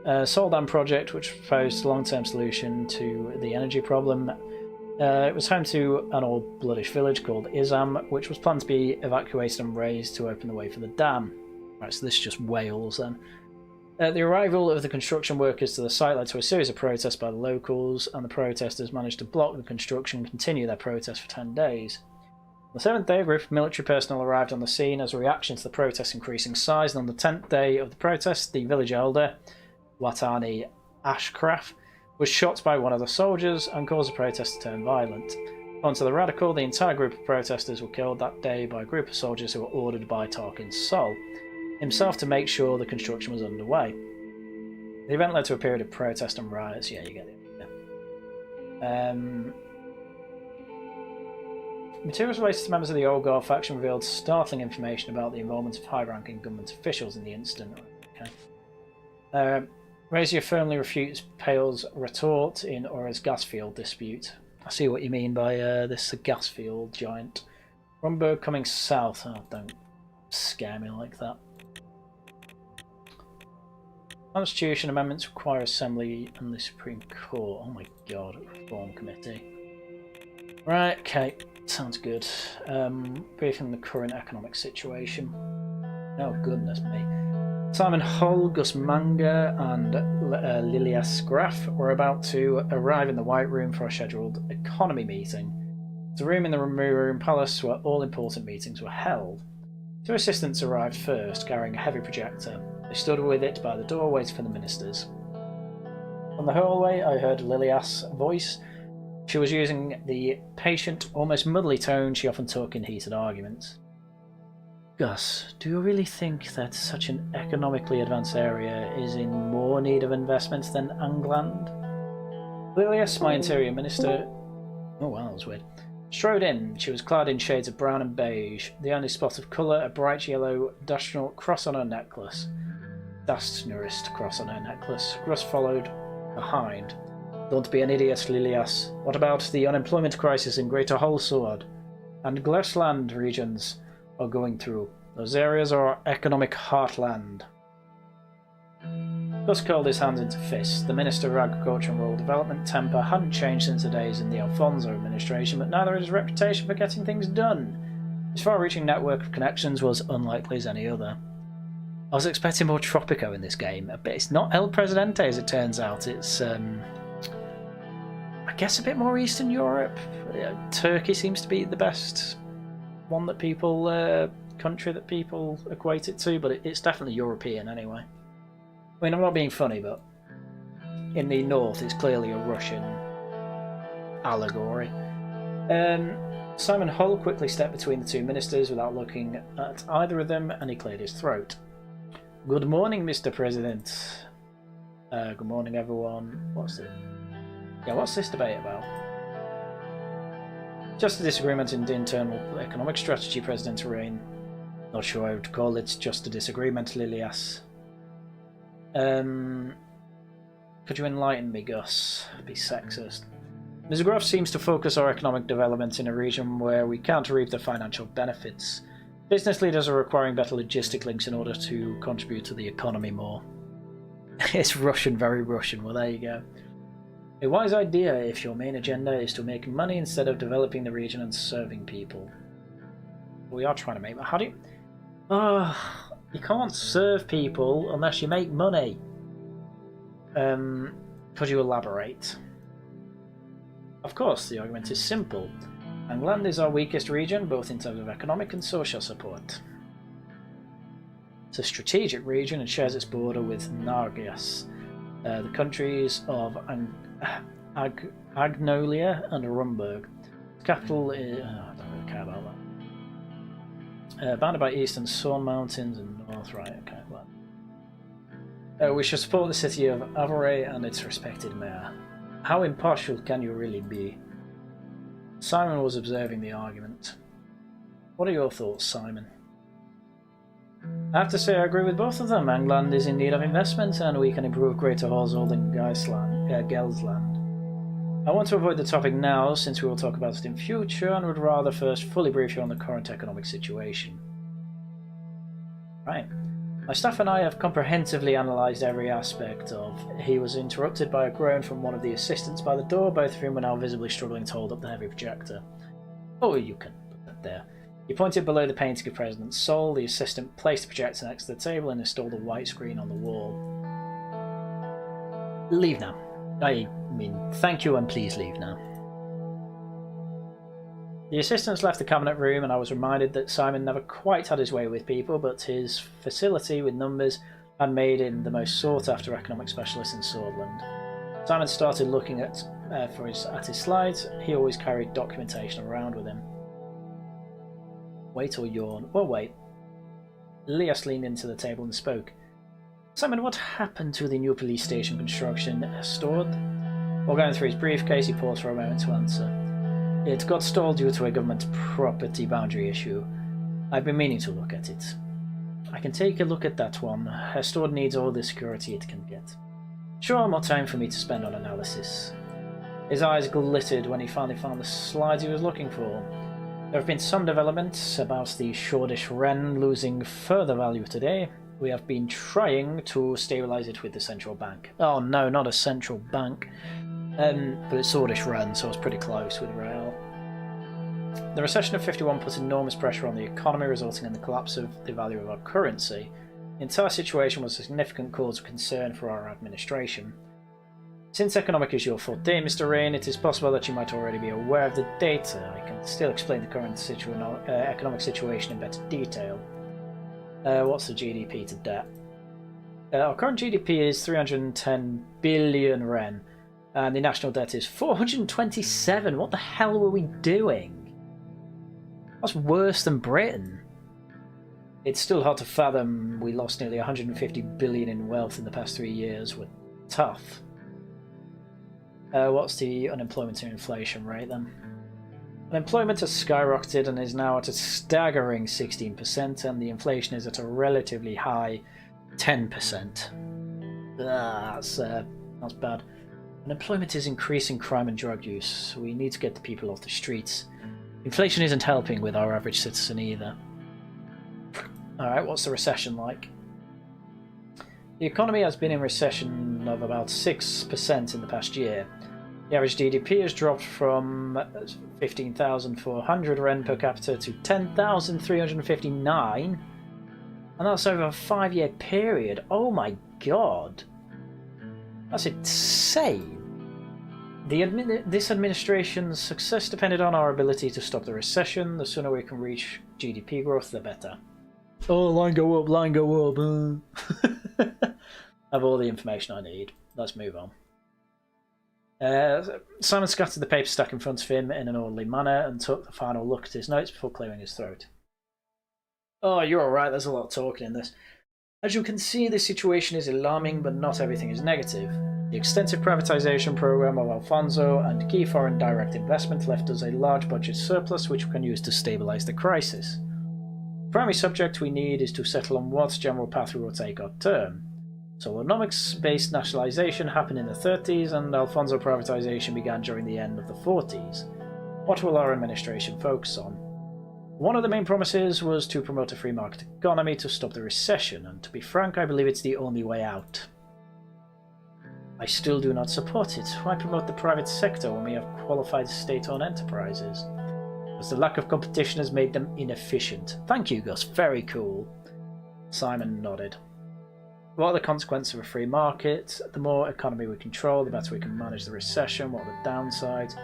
Soldan project, which proposed a long-term solution to the energy problem. It was home to an old bloodish village called Izam, which was planned to be evacuated and razed to open the way for the dam. Right, so this is just Wales then. The arrival of the construction workers to the site led to a series of protests by the locals, and the protesters managed to block the construction and continue their protest for 10 days. On the 7th day, a group of military personnel arrived on the scene as a reaction to the protest's increasing size, and on the 10th day of the protest, the village elder, Watani Ashcraft, was shot by one of the soldiers and caused the protest to turn violent. According to the Radical, the entire group of protesters were killed that day by a group of soldiers who were ordered by Tarkin Sol himself to make sure the construction was underway. The event led to a period of protest and riots. Yeah, you get it. Materials related to members of the Old Guard faction revealed startling information about the involvement of high-ranking government officials in the incident. Okay. Razia firmly refutes Pale's retort in Aura's gas field dispute. I see what you mean by this gas field giant. Rumberg coming south. Oh, don't scare me like that. Constitution amendments require Assembly and the Supreme Court. Oh my god, Reform Committee. Right, okay, sounds good. Briefing the current economic situation. Oh goodness me. Simon Hull, Gus Manga, and Lilias Graf were about to arrive in the White Room for a scheduled economy meeting. It's a room in the Room Palace where all important meetings were held. Two assistants arrived first, carrying a heavy projector. They stood with it by the door, waiting for the ministers. From the hallway, I heard Lilias' voice. She was using the patient, almost motherly tone she often took in heated arguments. Gus, do you really think that such an economically advanced area is in more need of investment than England? Lilias, my interior minister... Oh wow, that was weird. Strode in. She was clad in shades of brown and beige. The only spot of colour, a bright yellow Dashnorist cross on her necklace. Russ followed behind. Don't be an idiot, Lilias. What about the unemployment crisis in Greater Holsword and Glesland regions are going through? Those areas are our economic heartland. Gus curled his hands into fists. The Minister of Agriculture and Rural Development temper hadn't changed since the days in the Alfonso administration, but neither his reputation for getting things done. His far-reaching network of connections was unlikely as any other. I was expecting more Tropico in this game, but it's not El Presidente as it turns out. It's, I guess, a bit more Eastern Europe. Turkey seems to be the best one that people, country that people equate it to, but it's definitely European anyway. I mean, I'm not being funny, but in the north it's clearly a Russian allegory. Simon Hull quickly stepped between the two ministers without looking at either of them, and he cleared his throat. Good morning, Mr. President. Good morning, everyone. What's it? Yeah, what's this debate about? Just a disagreement in the internal economic strategy, Presidente reign. Not sure I would call it just a disagreement, Lilias. Could you enlighten me, Gus? Be sexist. Ms. Groff seems to focus our economic development in a region where we can't reap the financial benefits. Business leaders are requiring better logistic links in order to contribute to the economy more. It's Russian, very Russian. Well, there you go. A wise idea if your main agenda is to make money instead of developing the region and serving people. We are trying to make... How do you... you can't serve people unless you make money. Could you elaborate? Of course, the argument is simple. England is our weakest region, both in terms of economic and social support. It's a strategic region and shares its border with Nargias, the countries of Agnolia and Rumburg. The capital is... I don't really care about that. Bounded by east and Sorn Mountains and north, right, okay, well. We should support the city of Avaray and its respected mayor. How impartial can you really be? Simon was observing the argument. What are your thoughts, Simon? I have to say I agree with both of them. England is in need of investment and we can improve Greater Horshold and Gelsland. I want to avoid the topic now since we will talk about it in future and would rather first fully brief you on the current economic situation. Right. My staff and I have comprehensively analysed every aspect of... He was interrupted by a groan from one of the assistants by the door, both of whom were now visibly struggling to hold up the heavy projector. Oh, you can put that there. He pointed below the painting of President's soul. The assistant placed the projector next to the table and installed a white screen on the wall. Leave now. I mean, thank you and please leave now. The assistants left the cabinet room and I was reminded that Simon never quite had his way with people, but his facility with numbers had made him the most sought-after economic specialist in Swordland. Simon started looking at his slides. He always carried documentation around with him. Wait or yawn. Well, wait. Elias leaned into the table and spoke. Simon, what happened to the new police station construction stored? While going through his briefcase, he paused for a moment to answer. It got stalled due to a government property boundary issue. I've been meaning to look at it. I can take a look at that one. Stored needs all the security it can get. Sure, more time for me to spend on analysis. His eyes glittered when he finally found the slides he was looking for. There have been some developments about the Shoreditch Wren losing further value today. We have been trying to stabilise it with the central bank. Oh no, not a central bank. But it's Shoreditch Wren, so it's pretty close with Rail. The recession of 51 put enormous pressure on the economy, resulting in the collapse of the value of our currency. The entire situation was a significant cause of concern for our administration. Since economic is your forte, Mr. Rain, it is possible that you might already be aware of the data. I can still explain the current economic situation in better detail. What's the GDP to debt? Our current GDP is 310 billion Ren, and the national debt is 427. What the hell were we doing? That's worse than Britain. It's still hard to fathom we lost nearly 150 billion in wealth in the past 3 years. We're tough. What's the unemployment and inflation rate then? Unemployment has skyrocketed and is now at a staggering 16%, and the inflation is at a relatively high 10%. That's bad. Unemployment is increasing crime and drug use. We need to get the people off the streets. Inflation isn't helping with our average citizen either. Alright, what's the recession like? The economy has been in recession of about 6% in the past year. The average GDP has dropped from 15,400 Ren per capita to 10,359, and that's over a 5-year period. Oh my god, that's insane. This administration's success depended on our ability to stop the recession. The sooner we can reach GDP growth, the better. Oh, line go up, line go up. I have all the information I need. Let's move on. Simon scattered the paper stack in front of him in an orderly manner and took a final look at his notes before clearing his throat. Oh, you're alright, there's a lot of talking in this. As you can see, the situation is alarming, but not everything is negative. The extensive privatization program of Alfonso and key foreign direct investment left us a large budget surplus which we can use to stabilize the crisis. The primary subject we need is to settle on what general path we will take our turn. Solonomics-based nationalization happened in the 30s and Alfonso privatization began during the end of the 40s. What will our administration focus on? One of the main promises was to promote a free market economy to stop the recession, and to be frank, I believe it's the only way out. I still do not support it. Why promote the private sector when we have qualified state-owned enterprises? Because the lack of competition has made them inefficient. Thank you, Gus. Very cool. Simon nodded. What are the consequences of a free market? The more economy we control, the better we can manage the recession. What are the downsides?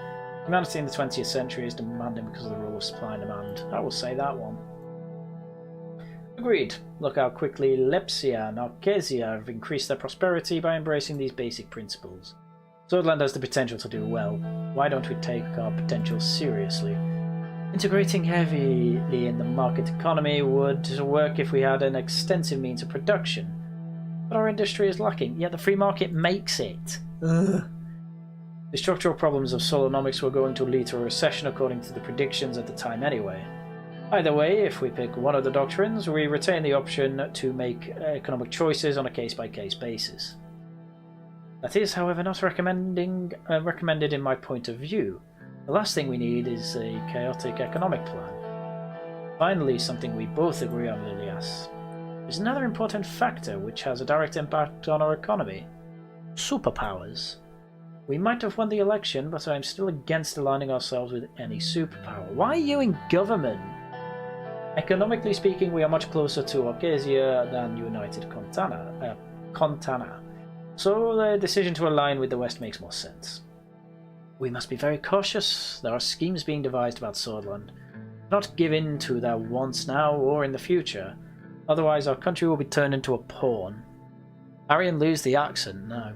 Humanity in the 20th century is demanding because of the rule of supply and demand. I will say that one. Agreed. Look how quickly Lepsia and Arcasia have increased their prosperity by embracing these basic principles. Swordland has the potential to do well. Why don't we take our potential seriously? Integrating heavily in the market economy would work if we had an extensive means of production. But our industry is lacking, yet the free market makes it. Ugh. The structural problems of Solonomics were going to lead to a recession according to the predictions at the time anyway. Either way, if we pick one of the doctrines, we retain the option to make economic choices on a case-by-case basis. That is, however, not recommended in my point of view. The last thing we need is a chaotic economic plan. Finally, something we both agree on, Lilias. There's another important factor which has a direct impact on our economy. Superpowers. We might have won the election, but I'm still against aligning ourselves with any superpower. Why are you in government? Economically speaking, we are much closer to Arcasia than United Contana. So the decision to align with the West makes more sense. We must be very cautious. There are schemes being devised about Swordland. Not give in to their wants now or in the future. Otherwise our country will be turned into a pawn. Haryan, lose the accent now.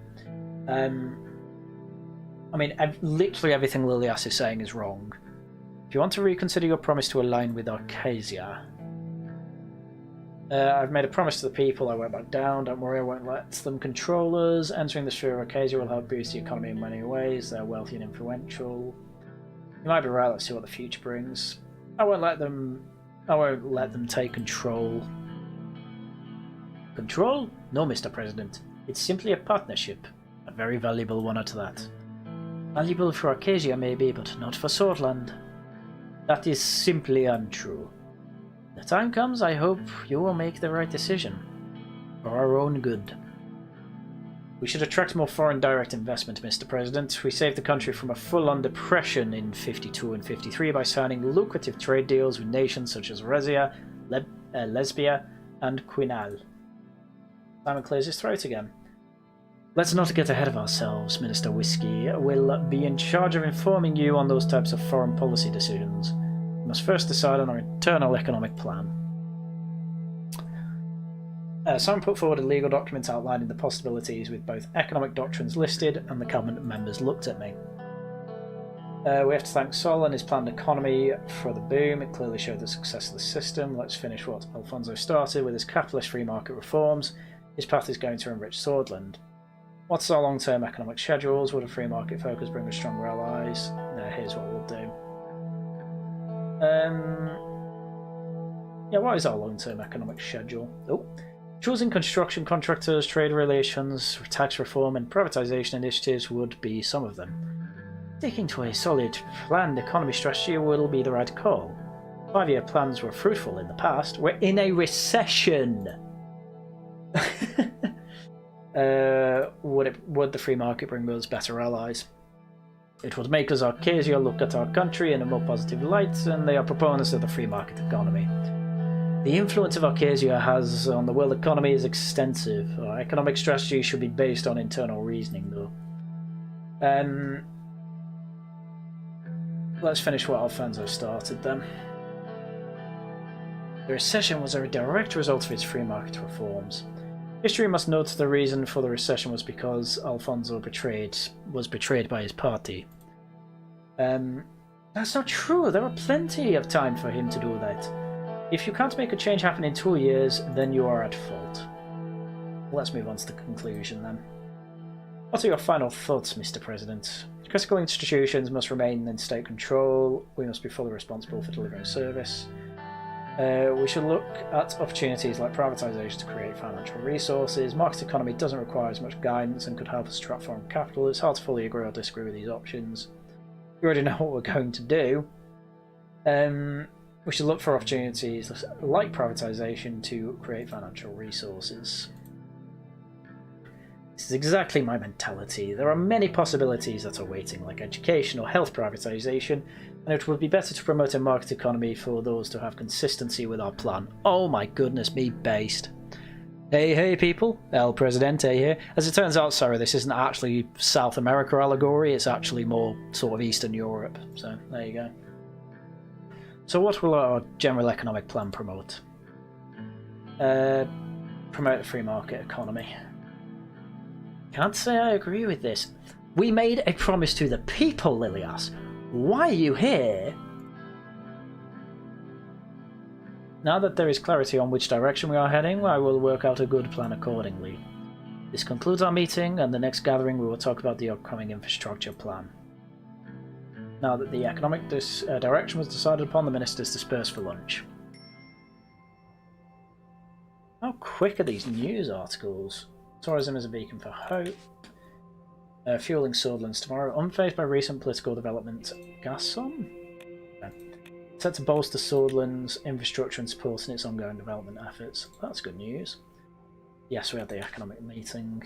I mean, literally everything Lilias is saying is wrong. If you want to reconsider your promise to align with Arcasia... I've made a promise to the people, I won't back down, don't worry, I won't let them control us. Entering the sphere of Arcasia will help boost the economy in many ways, they're wealthy and influential. You might be right, let's see what the future brings. I won't let them take control. Control? No, Mr. President. It's simply a partnership. A very valuable one at that. Valuable for Arcasia maybe, but not for Swordland. That is simply untrue. When the time comes, I hope you will make the right decision. For our own good. We should attract more foreign direct investment, Mr. President. We saved the country from a full-on depression in 52 and 53 by signing lucrative trade deals with nations such as Rezia, Lesbia, and Quinal. Simon clears his throat again. Let's not get ahead of ourselves, Minister Whiskey. We'll be in charge of informing you on those types of foreign policy decisions. We must first decide on our internal economic plan. Simon put forward a legal document outlining the possibilities with both economic doctrines listed, and the cabinet members looked at me. We have to thank Sol and his planned economy for the boom. It clearly showed the success of the system. Let's finish what Alfonso started with his capitalist free market reforms. His path is going to enrich Swordland. What's our long-term economic schedules? Would a free market focus bring us stronger allies? Here's what we'll do. Yeah, what is our long-term economic schedule? Oh, choosing construction contractors, trade relations, tax reform, and privatization initiatives would be some of them. Sticking to a solid, planned economy strategy will be the right call. 5-year plans were fruitful in the past. We're in a recession! Would the free market bring us better allies? It would make us Arcasia look at our country in a more positive light, and they are proponents of the free market economy. The influence of Arcasia has on the world economy is extensive. Our economic strategy should be based on internal reasoning, though. Let's finish what Alfonso started then. The recession was a direct result of his free market reforms. History must note the reason for the recession was because Alfonso was betrayed by his party. That's not true. There was plenty of time for him to do that. If you can't make a change happen in 2 years, then you are at fault. Let's move on to the conclusion then. What are your final thoughts, Mr. President? Critical institutions must remain in state control. We must be fully responsible for delivering service. We should look at opportunities like privatisation to create financial resources. Market economy doesn't require as much guidance and could help us attract foreign capital. It's hard to fully agree or disagree with these options. You already know what we're going to do. We should look for opportunities like privatisation to create financial resources. This is exactly my mentality. There are many possibilities that are waiting, like education or health privatisation, and it would be better to promote a market economy for those to have consistency with our plan. Oh my goodness me based. Hey people, El Presidente here. As it turns out, sorry, this isn't actually South America allegory, it's actually more sort of Eastern Europe, so there you go. So what will our general economic plan promote? Promote the free market economy. Can't say I agree with this. We made a promise to the people, Lilias. Why are you here? Now that there is clarity on which direction we are heading, I will work out a good plan accordingly. This concludes our meeting, and the next gathering we will talk about the upcoming infrastructure plan. Now that the economic direction was decided upon, the ministers dispersed for lunch. How quick are these news articles? Tourism is a beacon for hope. Fueling Swordlands tomorrow. Unfazed by recent political development. Gasson? Okay. Set to bolster Swordlands' infrastructure and support in its ongoing development efforts. That's good news. Yes, we had the economic meeting.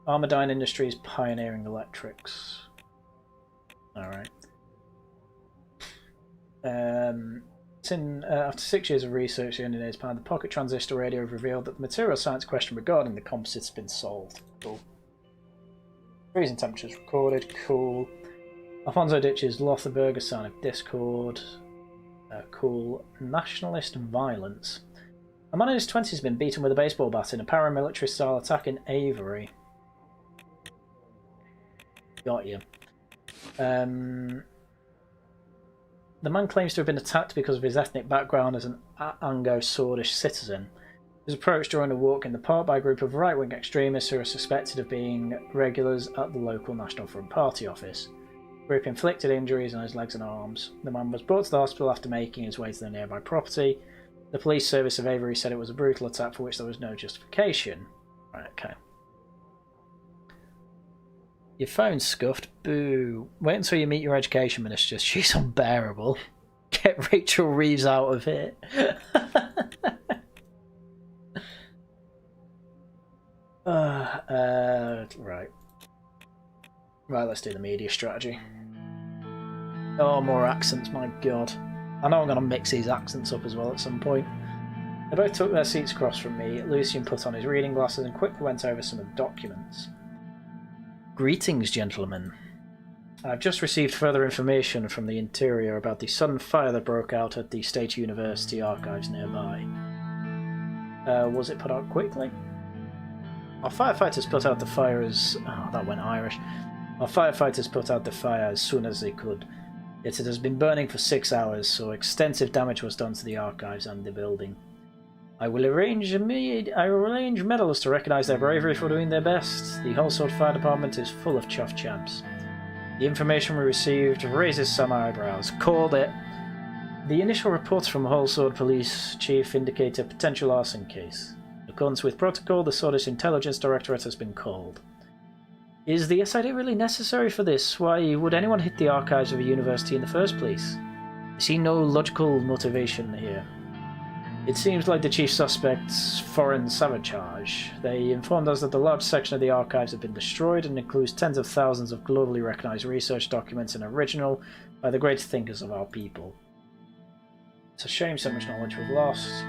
Armadine Industries pioneering electrics. Alright. After 6 years of research, the engineers behind the pocket transistor radio have revealed that the material science question regarding the composites has been solved. Cool. Freezing temperatures recorded. Cool. Alfonso ditches Lotharberg, a sign of discord. Cool. Nationalist violence. A man in his 20s has been beaten with a baseball bat in a paramilitary style attack in Avery. Got you. The man claims to have been attacked because of his ethnic background as an Anglo-Swordish citizen. He was approached during a walk in the park by a group of right-wing extremists who are suspected of being regulars at the local National Front Party office. The group inflicted injuries on his legs and arms. The man was brought to the hospital after making his way to the nearby property. The police service of Avery said it was a brutal attack for which there was no justification. Right, okay. Your phone's scuffed. Boo. Wait until you meet your education minister. She's unbearable. Get Rachel Reeves out of here. Right. Right, let's do the media strategy. Oh, more accents, my god. I know I'm going to mix these accents up as well at some point. They both took their seats across from me. Lucian put on his reading glasses and quickly went over some of the documents. Greetings, gentlemen. I've just received further information from the interior about the sudden fire that broke out at the State University archives nearby. Was it put out quickly? Our firefighters put out the fire as... Oh, that went Irish. Our firefighters put out the fire as soon as they could. Yet it has been burning for 6 hours, so extensive damage was done to the archives and the building. I will arrange medals to recognise their bravery for doing their best. The Hullsword Fire Department is full of chuff chaps. The information we received raises some eyebrows. Called it. The initial reports from Hullsword Police Chief indicate a potential arson case. In accordance with protocol, the Swordist Intelligence Directorate has been called. Is the SID really necessary for this? Why would anyone hit the archives of a university in the first place? I see no logical motivation here. It seems like the chief suspect's foreign sabotage. They informed us that a large section of the archives have been destroyed and includes tens of thousands of globally recognised research documents and original by the great thinkers of our people. It's a shame so much knowledge was lost.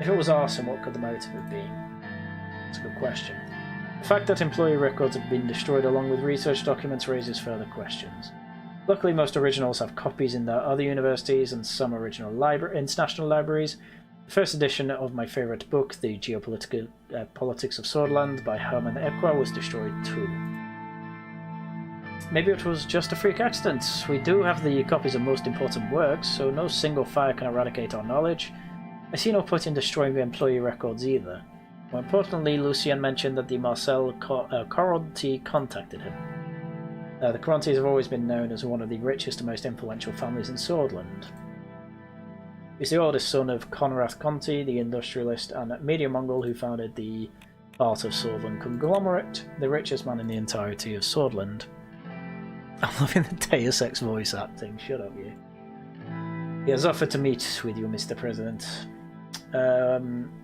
If it was arson, what could the motive have been? It's a good question. The fact that employee records have been destroyed along with research documents raises further questions. Luckily, most originals have copies in their other universities and some original international libraries. The first edition of my favourite book, The Geopolitical Politics of Swordland by Herman Equa, was destroyed too. Maybe it was just a freak accident. We do have the copies of most important works, so no single fire can eradicate our knowledge. I see no point in destroying the employee records either. More importantly, Lucien mentioned that the Marcel Coronti contacted him. The Corontis have always been known as one of the richest and most influential families in Swordland. He's the oldest son of Conrad Conti, the industrialist and media Mongol who founded the part of Swordland conglomerate, the richest man in the entirety of Swordland. I'm loving the Deus Ex voice acting, shut up you. He has offered to meet with you, Mr. President.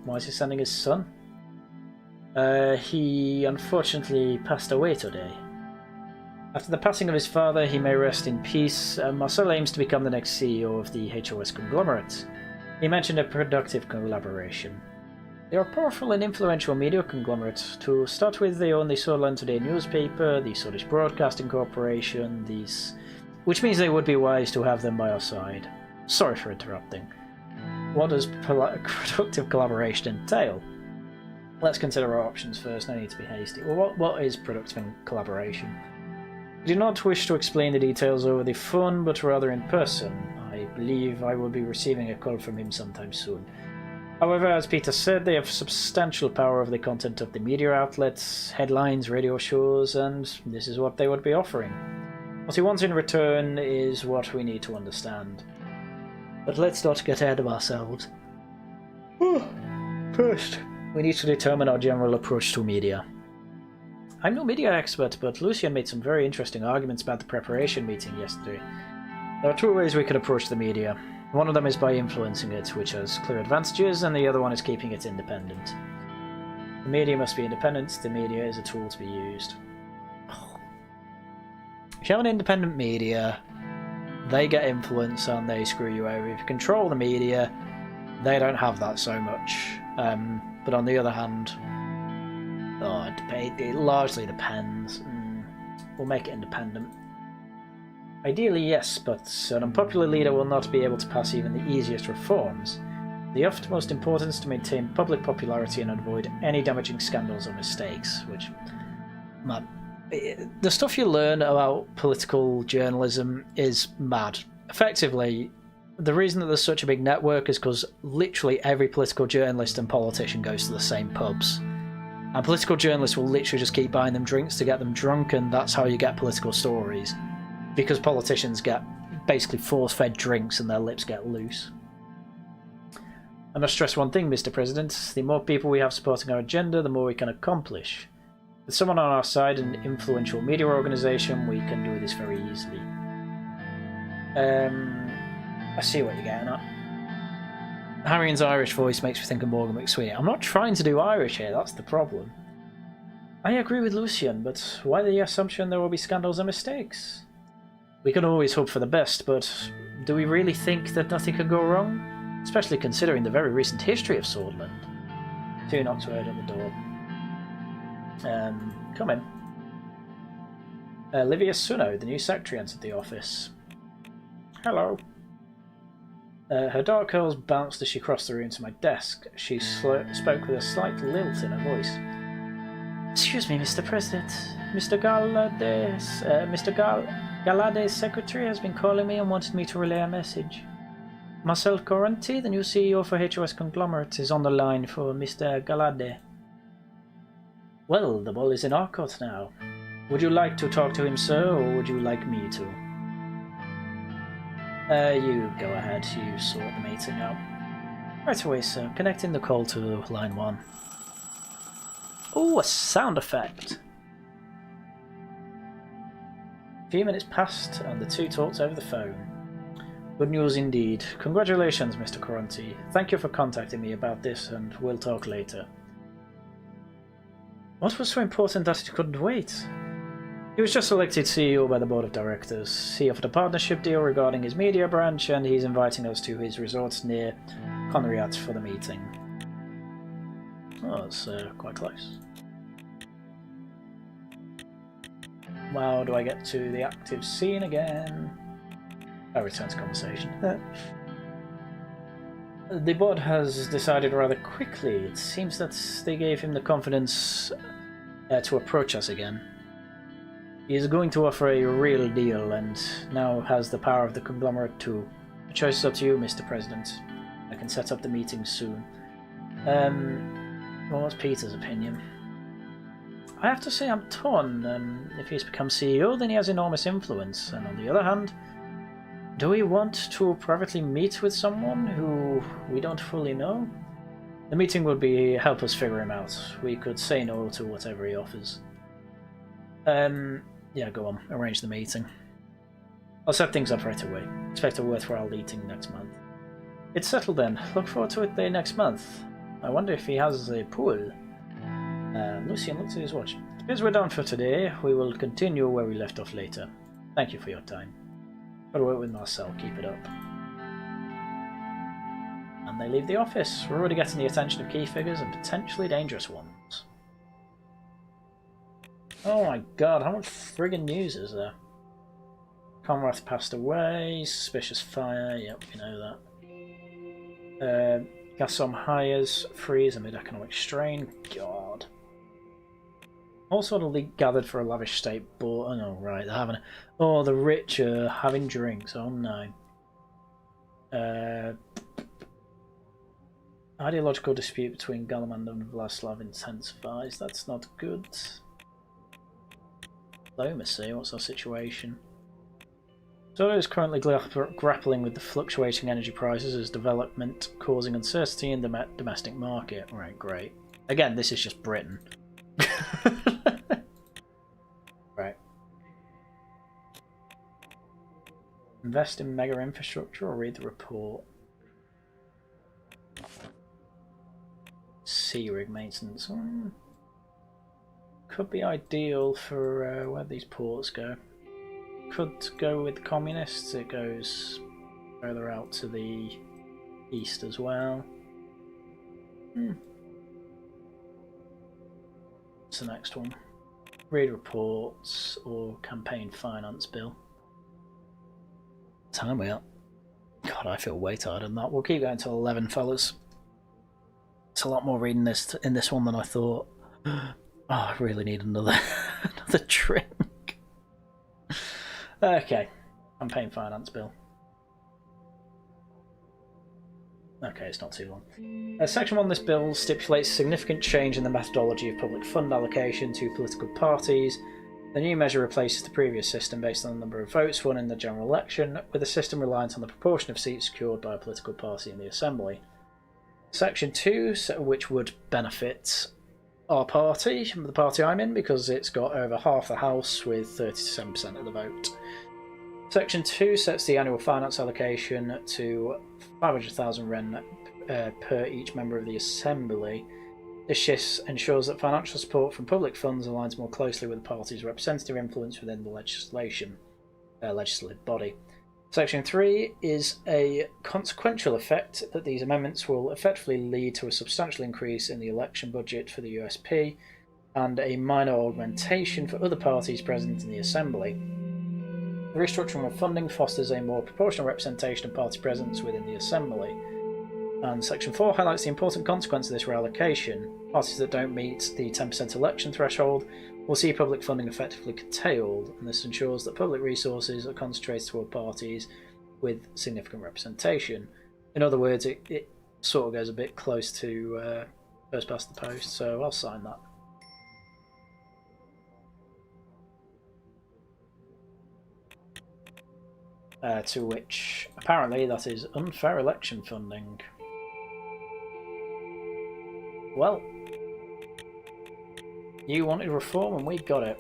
Why is he sending his son? He unfortunately passed away today. After the passing of his father, he may rest in peace. Marcel aims to become the next CEO of the HOS conglomerate. He mentioned a productive collaboration. They are a powerful and influential media conglomerate. To start with, they own the Swordland Today newspaper, the Swedish Broadcasting Corporation, which means they would be wise to have them by our side. Sorry for interrupting. What does productive collaboration entail? Let's consider our options first, no need to be hasty. Well, what is productive collaboration? I do not wish to explain the details over the phone, but rather in person. I believe I will be receiving a call from him sometime soon. However, as Peter said, they have substantial power over the content of the media outlets, headlines, radio shows, and this is what they would be offering. What he wants in return is what we need to understand. But let's not get ahead of ourselves. First, we need to determine our general approach to media. I'm no media expert, but Lucien made some very interesting arguments about the preparation meeting yesterday. There are two ways we can approach the media. One of them is by influencing it, which has clear advantages, and the other one is keeping it independent. The media must be independent, the media is a tool to be used. If you have an independent media, they get influence and they screw you over. If you control the media, they don't have that so much. But on the other hand, it largely depends. We'll make it independent. Ideally, yes, but an unpopular leader will not be able to pass even the easiest reforms. The utmost importance to maintain public popularity and avoid any damaging scandals or mistakes, which... Man, the stuff you learn about political journalism is mad. Effectively, the reason that there's such a big network is because literally every political journalist and politician goes to the same pubs. And political journalists will literally just keep buying them drinks to get them drunk, and that's how you get political stories. Because politicians get basically force-fed drinks and their lips get loose. I must stress one thing, Mr. President. The more people we have supporting our agenda, the more we can accomplish. With someone on our side, an influential media organisation, we can do this very easily. I see what you're getting at. Haryan's Irish voice makes me think of Morgan McSweeney. I'm not trying to do Irish here, that's the problem. I agree with Lucien, but why the assumption there will be scandals and mistakes? We can always hope for the best, but do we really think that nothing could go wrong? Especially considering the very recent history of Swordland. 2 knocks were heard at the door. Come in. Livia Suno, the new secretary, entered the office. Hello. Her dark curls bounced as she crossed the room to my desk. She spoke with a slight lilt in her voice. Excuse me, Mr. President. Mr. Gláeddiv's secretary has been calling me and wanted me to relay a message. Marcel Coronti, the new CEO for HOS Conglomerate, is on the line for Mr. Gláeddyv. Well, the ball is in our court now. Would you like to talk to him, sir, or would you like me to? You go ahead, you sort the meeting out. Right away, sir. Connecting the call to line 1. Oh, a sound effect! A few minutes passed, and the two talked over the phone. Good news indeed. Congratulations, Mr. Coronti. Thank you for contacting me about this, and we'll talk later. What was so important that it couldn't wait? He was just elected CEO by the board of directors. He offered a partnership deal regarding his media branch, and he's inviting us to his resort near Conriat for the meeting. Oh, that's quite close. Wow, do I get to the active scene again? Oh, return to conversation. The board has decided rather quickly. It seems that they gave him the confidence to approach us again. He is going to offer a real deal and now has the power of the conglomerate too. The choice is up to you, Mr. President. I can set up the meeting soon. Well, what's Peter's opinion? I have to say I'm torn. If he's become CEO, then he has enormous influence. And on the other hand, do we want to privately meet with someone who we don't fully know? The meeting would help us figure him out. We could say no to whatever he offers. Yeah, go on. Arrange the meeting. I'll set things up right away. Expect a worthwhile meeting next month. It's settled then. Look forward to it there next month. I wonder if he has a pool. Lucian looks at his watch. Because we're done for today, we will continue where we left off later. Thank you for your time. Gotta work with Marcel, keep it up. And they leave the office. We're already getting the attention of key figures and potentially dangerous ones. Oh my god, how much friggin' news is there? Conrath passed away, suspicious fire, yep, we know that. Gassom hires, freeze amid economic strain, god. Also, the league gathered for a lavish state ball. Oh no, right, they're having. Oh, the rich are having drinks. Oh no. Ideological dispute between Galamand and Vlaslav intensifies. That's not good. Diplomacy. What's our situation? Zoro is currently grappling with the fluctuating energy prices as development causing uncertainty in the domestic market. Right, great. Again, this is just Britain. Right. Invest in mega infrastructure or read the report. Sea rig maintenance. Could be ideal for where these ports go. Could go with the communists. It goes further out to the east as well. What's the next one? Read reports or campaign finance bill. Time we up. God, I feel way tired on that. We'll keep going till 11, fellas. It's a lot more reading this in this one than I thought. Oh, I really need another drink. Okay, campaign finance bill. Okay, it's not too long. Section 1 of this bill stipulates significant change in the methodology of public fund allocation to political parties. The new measure replaces the previous system based on the number of votes won in the general election, with a system reliant on the proportion of seats secured by a political party in the Assembly. Section 2, which would benefit our party, the party I'm in, because it's got over half the House with 37% of the vote. Section 2 sets the annual finance allocation to 500,000 Ren per each member of the Assembly. This shift ensures that financial support from public funds aligns more closely with the party's representative influence within the legislative body. Section 3 is a consequential effect that these amendments will effectively lead to a substantial increase in the election budget for the USP and a minor augmentation for other parties present in the Assembly. The restructuring of funding fosters a more proportional representation of party presence within the Assembly. And Section 4 highlights the important consequence of this reallocation. Parties that don't meet the 10% election threshold will see public funding effectively curtailed, and this ensures that public resources are concentrated toward parties with significant representation. In other words, it sort of goes a bit close to first past the post, so I'll sign that. To which, apparently, that is unfair election funding. Well, you wanted reform and we got it.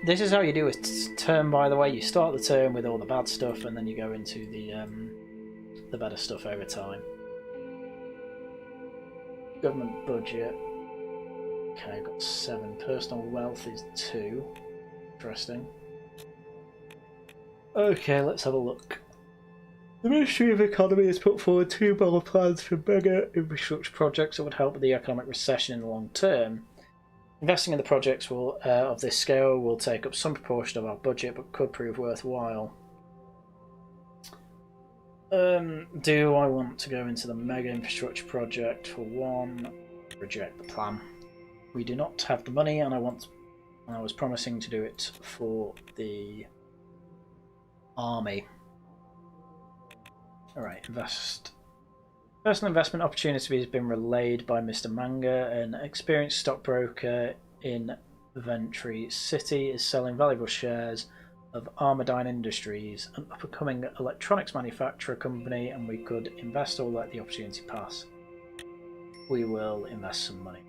This is how you do a term, by the way. You start the term with all the bad stuff and then you go into the better stuff over time. Government budget. Okay, I've got 7. Personal wealth is 2. Interesting. Okay, let's have a look. The Ministry of Economy has put forward 2 bold plans for mega infrastructure projects that would help with the economic recession in the long term. Investing in the projects of this scale will take up some proportion of our budget, but could prove worthwhile. Do I want to go into the mega infrastructure project for one? Reject the plan. We do not have the money, and I was promising to do it for the army. Alright, invest Personal investment opportunity has been relayed by Mr. Manga, an experienced stockbroker in Ventry City, is selling valuable shares of Armadine Industries, an up-and-coming electronics manufacturer company, and we could invest or let the opportunity pass. We will invest some money.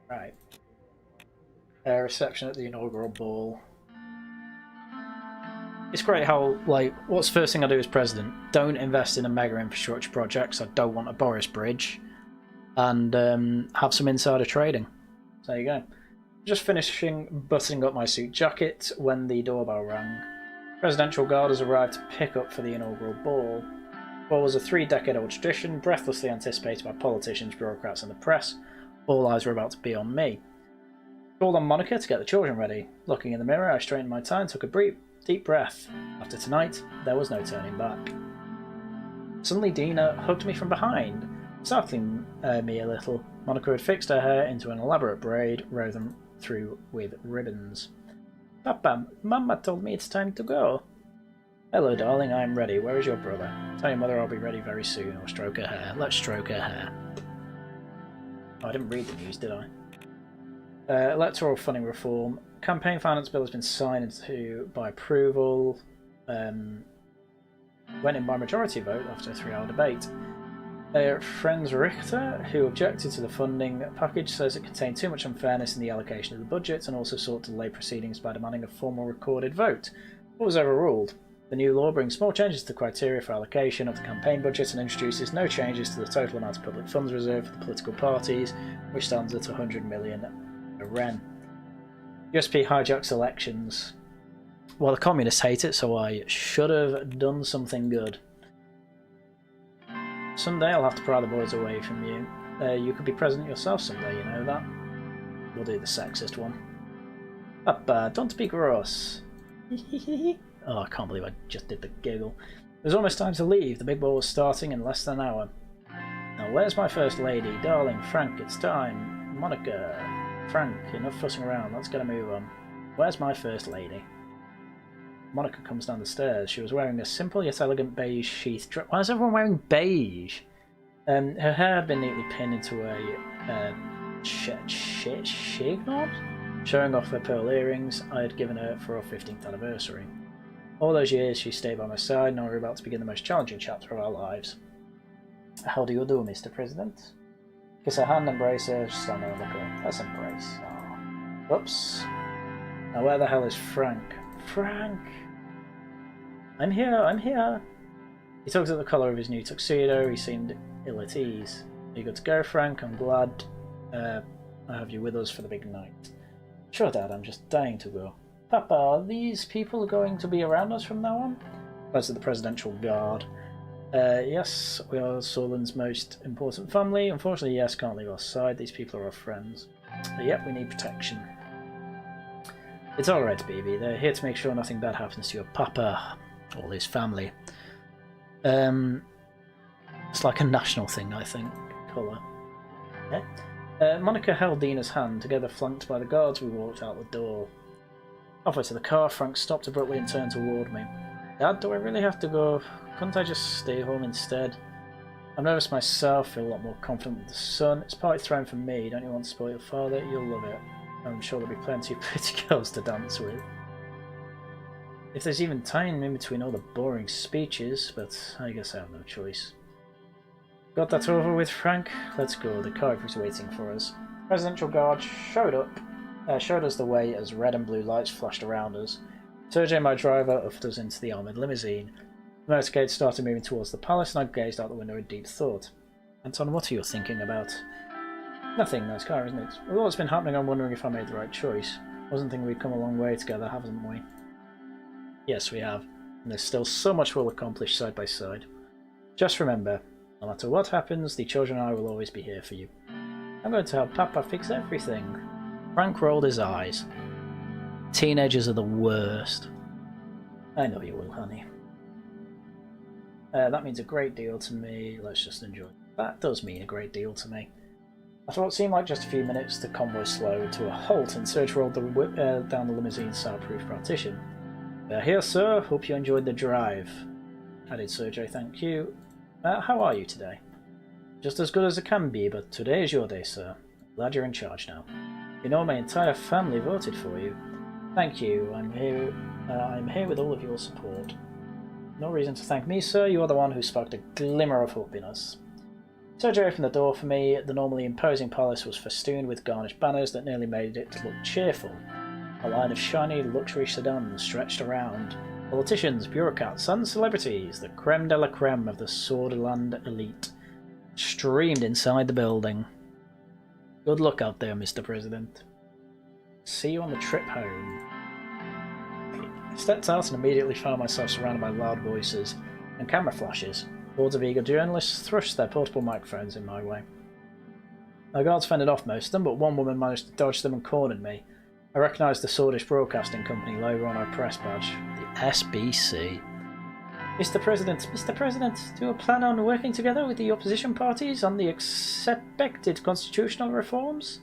Right. Reception at the inaugural ball. It's great how, like, what's the first thing I do as president? Don't invest in a mega infrastructure project, so I don't want a Boris Bridge. And have some insider trading. So there you go. Just finishing buttoning up my suit jacket when the doorbell rang. Presidential Guard has arrived to pick up for the inaugural ball. The ball was a 3-decade-old tradition, breathlessly anticipated by politicians, bureaucrats and the press. All eyes were about to be on me. I called on Monica to get the children ready. Looking in the mirror, I straightened my tie and took a deep breath. After tonight, there was no turning back. Suddenly Dina hugged me from behind, startling me a little. Monica had fixed her hair into an elaborate braid, woven through with ribbons. Papa, Mama told me it's time to go. Hello, darling, I am ready. Where is your brother? Tell your mother I'll be ready very soon, or stroke her hair. Let's stroke her hair. Oh, I didn't read the news, did I? Electoral funding reform. Campaign finance bill has been signed into by approval. Went in by majority vote after a 3-hour debate. Franz Richter, who objected to the funding package, says it contained too much unfairness in the allocation of the budget and also sought to delay proceedings by demanding a formal recorded vote. What was overruled? The new law brings small changes to the criteria for allocation of the campaign budget and introduces no changes to the total amount of public funds reserved for the political parties, which stands at 100 million Ren. USP hijacks elections. Well, the communists hate it, so I should have done something good. Someday I'll have to pry the boys away from you. You could be president yourself someday, you know that? We'll do the sexist one. Papa, don't be gross. Oh, I can't believe I just did the giggle. It was almost time to leave. The big ball was starting in less than an hour. Now, where's my first lady? Darling, Frank, it's time. Monica. Frank, enough fussing around. Let's get a move on. Where's my first lady? Monica comes down the stairs. She was wearing a simple yet elegant beige sheath dress. Why is everyone wearing beige? Her hair had been neatly pinned into a shig knot, showing off her pearl earrings I had given her for our 15th anniversary. All those years she stayed by my side, and we were about to begin the most challenging chapter of our lives. How do you do, Mr. President? Kiss her hand, embrace her, stand there and look at her. Let's embrace. Oh. Oops. Now where the hell is Frank? Frank! I'm here, I'm here! He tugs at the collar of his new tuxedo. He seemed ill at ease. Are you good to go, Frank? I'm glad I have you with us for the big night. Sure, Dad, I'm just dying to go. Papa, are these people going to be around us from now on? That's the Presidential Guard. Yes, we are Solon's most important family. Unfortunately, yes, can't leave our side. These people are our friends. Yep, we need protection. It's alright, baby. They're here to make sure nothing bad happens to your papa or his family. It's like a national thing, I think. Colour. Yeah. Monica held Dina's hand. Together, flanked by the guards, we walked out the door. Halfway to the car, Frank stopped abruptly and turned toward me. Dad, do I really have to go? Couldn't I just stay home instead? I'm nervous myself, feel a lot more confident with the sun. It's party throne for me. Don't you want to spoil your father? You'll love it. I'm sure there'll be plenty of pretty girls to dance with. If there's even time in between all the boring speeches, but I guess I have no choice. Got that over with, Frank? Let's go. The car is waiting for us. Presidential Guard showed us the way as red and blue lights flashed around us. Sergey, my driver, ushered us into the armoured limousine. The motorcade started moving towards the palace, and I gazed out the window in deep thought. Anton, what are you thinking about? Nothing. Nice car, isn't it? With all that's been happening, I'm wondering if I made the right choice. Wasn't thinking we'd come a long way together, haven't we? Yes, we have. And there's still so much we'll accomplish side by side. Just remember, no matter what happens, the children and I will always be here for you. I'm going to help Papa fix everything. Frank rolled his eyes. Teenagers are the worst. I know you will, honey. That means a great deal to me. Let's just enjoy. That does mean a great deal to me. After what seemed like just a few minutes, the convoy slowed to a halt and Serge rolled down the limousine's soundproof partition. "We're here, sir. Hope you enjoyed the drive," added Sergey. "Thank you. How are you today?" "Just as good as it can be, but today is your day, sir. Glad you're in charge now. You know, my entire family voted for you." "Thank you. I'm here with all of your support." "No reason to thank me, sir. You are the one who sparked a glimmer of hope in us." Sergey opened the door for me. The normally imposing palace was festooned with garnished banners that nearly made it look cheerful. A line of shiny luxury sedans stretched around. Politicians, bureaucrats, and celebrities, the creme de la creme of the Swordland elite, streamed inside the building. "Good luck out there, Mr. President. See you on the trip home." I stepped out and immediately found myself surrounded by loud voices and camera flashes. Hordes of eager journalists thrust their portable microphones in my way. My guards fended off most of them, but one woman managed to dodge them and cornered me. I recognised the Swordish Broadcasting Company logo on our press badge, the SBC. Mr. President, do you plan on working together with the opposition parties on the expected constitutional reforms?"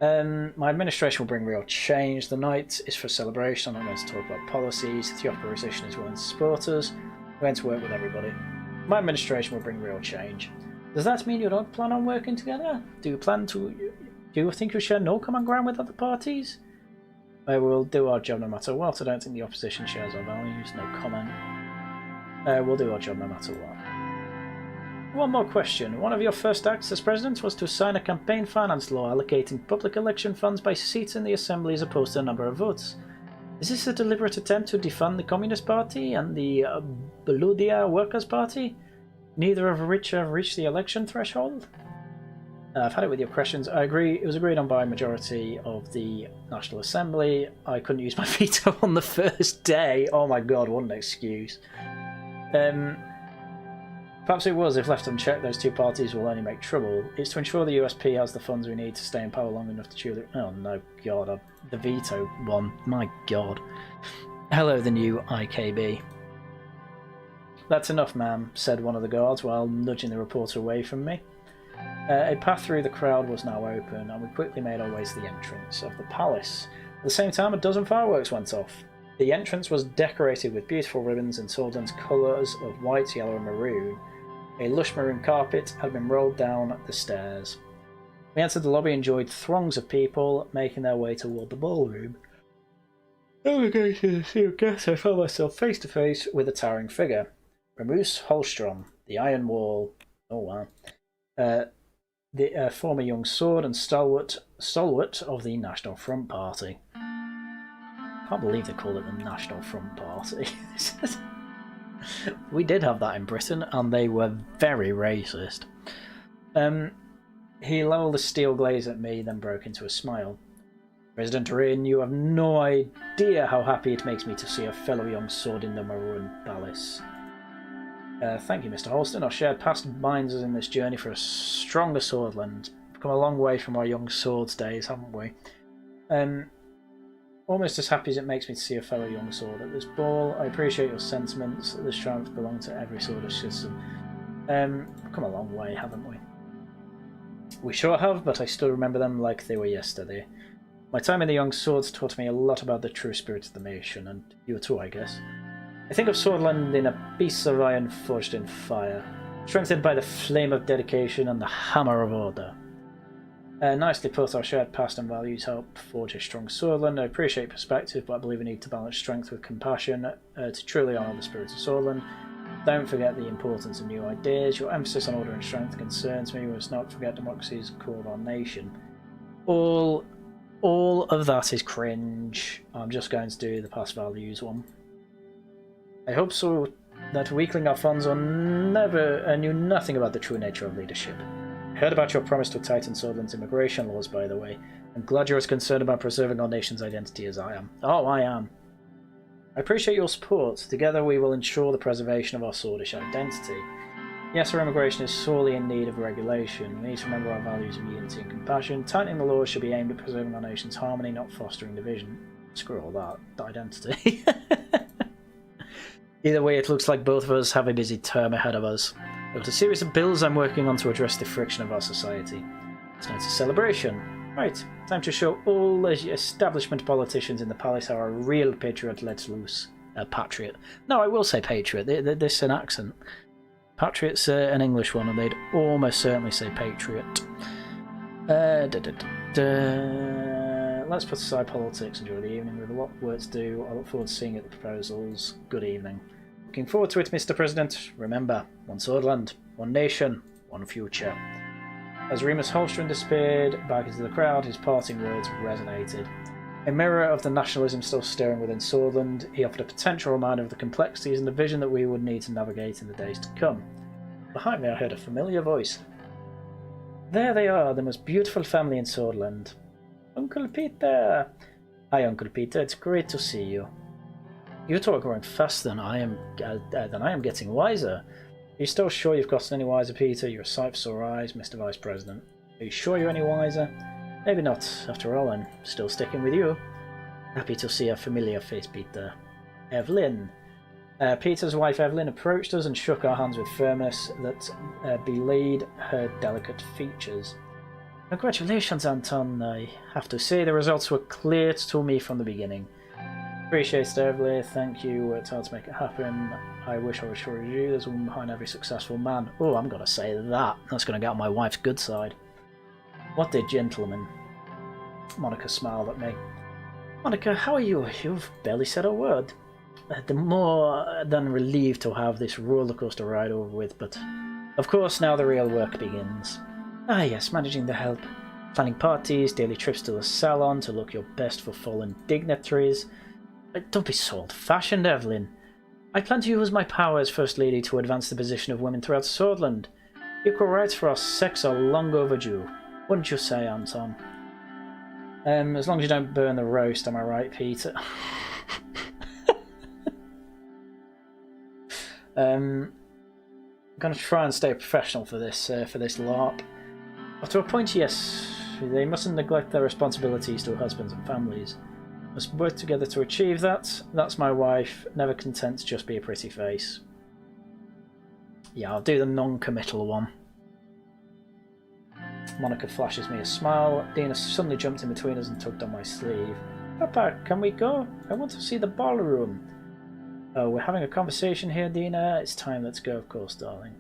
My administration will bring real change. The night is for celebration. I'm not going to talk about policies. If the opposition is willing to support us, we're going to work with everybody. My administration will bring real change. Does that mean you don't plan on working together? Do you think you share no common ground with other parties? We'll do our job no matter what. I don't think the opposition shares our values. No comment. We'll do our job no matter what. One more question. One of your first acts as president was to sign a campaign finance law allocating public election funds by seats in the assembly as opposed to a number of votes. Is this a deliberate attempt to defund the Communist Party and the Beludia Workers' Party, neither of which have reached the election threshold? I've had it with your questions. I agree. It was agreed on by a majority of the National Assembly. I couldn't use my veto on the first day. Oh my god, what an excuse. Perhaps it was. If left unchecked, those two parties will only make trouble. It's to ensure the USP has the funds we need to stay in power long enough to chew the... Oh no, god, the veto one. My god. Hello, the new IKB. "That's enough, ma'am," said one of the guards while nudging the reporter away from me. A path through the crowd was now open, and we quickly made our way to the entrance of the palace. At the same time, a dozen fireworks went off. The entrance was decorated with beautiful ribbons in Swordland's colours of white, yellow and maroon. A lush maroon carpet had been rolled down the stairs. We entered the lobby and joined throngs of people making their way toward the ballroom. Navigating the sea of guests, I found myself face to face with a towering figure. Ramus Holstrom, the Iron Wall. Oh wow. The former young sword and stalwart of the National Front Party. I can't believe they call it the National Front Party. We did have that in Britain, and they were very racist. He leveled a steel glaze at me, then broke into a smile. "President Haryan, you have no idea how happy it makes me to see a fellow young sword in the Maroon Palace." Thank you, Mr. Holston. Our shared past binds us in this journey for a stronger Swordland. We've come a long way from our young swords days, haven't we? Almost as happy as it makes me to see a fellow young sword at this ball. I appreciate your sentiments. This triumph belongs to every Swordish citizen. We've come a long way, haven't we? We sure have, but I still remember them like they were yesterday. My time in the Young Swords taught me a lot about the true spirit of the nation, and you too, I guess. I think of Swordland in a piece of iron forged in fire, strengthened by the flame of dedication and the hammer of order. Nicely put. Our shared past and values help forge a strong Swordland. I appreciate perspective, but I believe we need to balance strength with compassion to truly honour the spirit of Swordland. Don't forget the importance of new ideas. Your emphasis on order and strength concerns me. We must not forget democracy is the core of our nation. All of that is cringe. I'm just going to do the past values one. I hope so that weakling our funds knew nothing about the true nature of leadership. I heard about your promise to tighten Swordland's immigration laws, by the way. I'm glad you're as concerned about preserving our nation's identity as I am. Oh, I am. I appreciate your support. Together we will ensure the preservation of our Swordish identity. Yes, our immigration is sorely in need of regulation. We need to remember our values of unity and compassion. Tightening the laws should be aimed at preserving our nation's harmony, not fostering division. Screw all that identity. Either way, it looks like both of us have a busy term ahead of us. I've got a series of bills I'm working on to address the friction of our society. Tonight's a celebration. Right, time to show all the establishment politicians in the palace how a real patriot lets loose. Patriot. No, I will say patriot. This is an accent. Patriot's an English one, and they'd almost certainly say patriot. Let's put aside politics, enjoy the evening with a lot of work to do. I look forward to seeing you at the proposals. Good evening. Looking forward to it, Mr. President. Remember, one Swordland, one nation, one future. As Remus Holstrom disappeared back into the crowd, his parting words resonated. A mirror of the nationalism still stirring within Swordland, he offered a potential reminder of the complexities and the vision that we would need to navigate in the days to come. Behind me I heard a familiar voice. There they are, the most beautiful family in Swordland. Uncle Peter! Hi, Uncle Peter, it's great to see you. You two are growing faster than I am getting wiser. Are you still sure you've gotten any wiser, Peter? You're a sight for sore eyes, Mr. Vice President. Are you sure you're any wiser? Maybe not. After all, I'm still sticking with you. Happy to see a familiar face, Peter. Evelyn. Peter's wife Evelyn approached us and shook our hands with firmness that belied her delicate features. Congratulations, Anton. I have to say the results were clear to me from the beginning. Appreciate it, Evelyn. Thank you. Worked hard to make it happen. I wish I was sure as you. There's a woman behind every successful man. Oh, I'm going to say that. That's going to get on my wife's good side. What a gentleman. Monica smiled at me. Monica, how are you? You've barely said a word. The more than relieved to have this rollercoaster ride over with, but of course now the real work begins. Ah yes, managing the help. Planning parties, daily trips to the salon to look your best for fallen dignitaries. Don't be so old-fashioned, Evelyn. I plan to use my power as First Lady to advance the position of women throughout Swordland. Equal rights for our sex are long overdue. Wouldn't you say, Anton? As long as you don't burn the roast, am I right, Peter? I'm going to try and stay professional for this LARP. Up to a point, yes, they mustn't neglect their responsibilities to husbands and families. Must work together to achieve that. That's my wife, never content to just be a pretty face. Yeah, I'll do the non-committal one. Monica flashes me a smile. Dina suddenly jumped in between us and tugged on my sleeve. Papa, can we go? I want to see the ballroom. Oh, we're having a conversation here, Dina. It's time, let's go, of course, darling.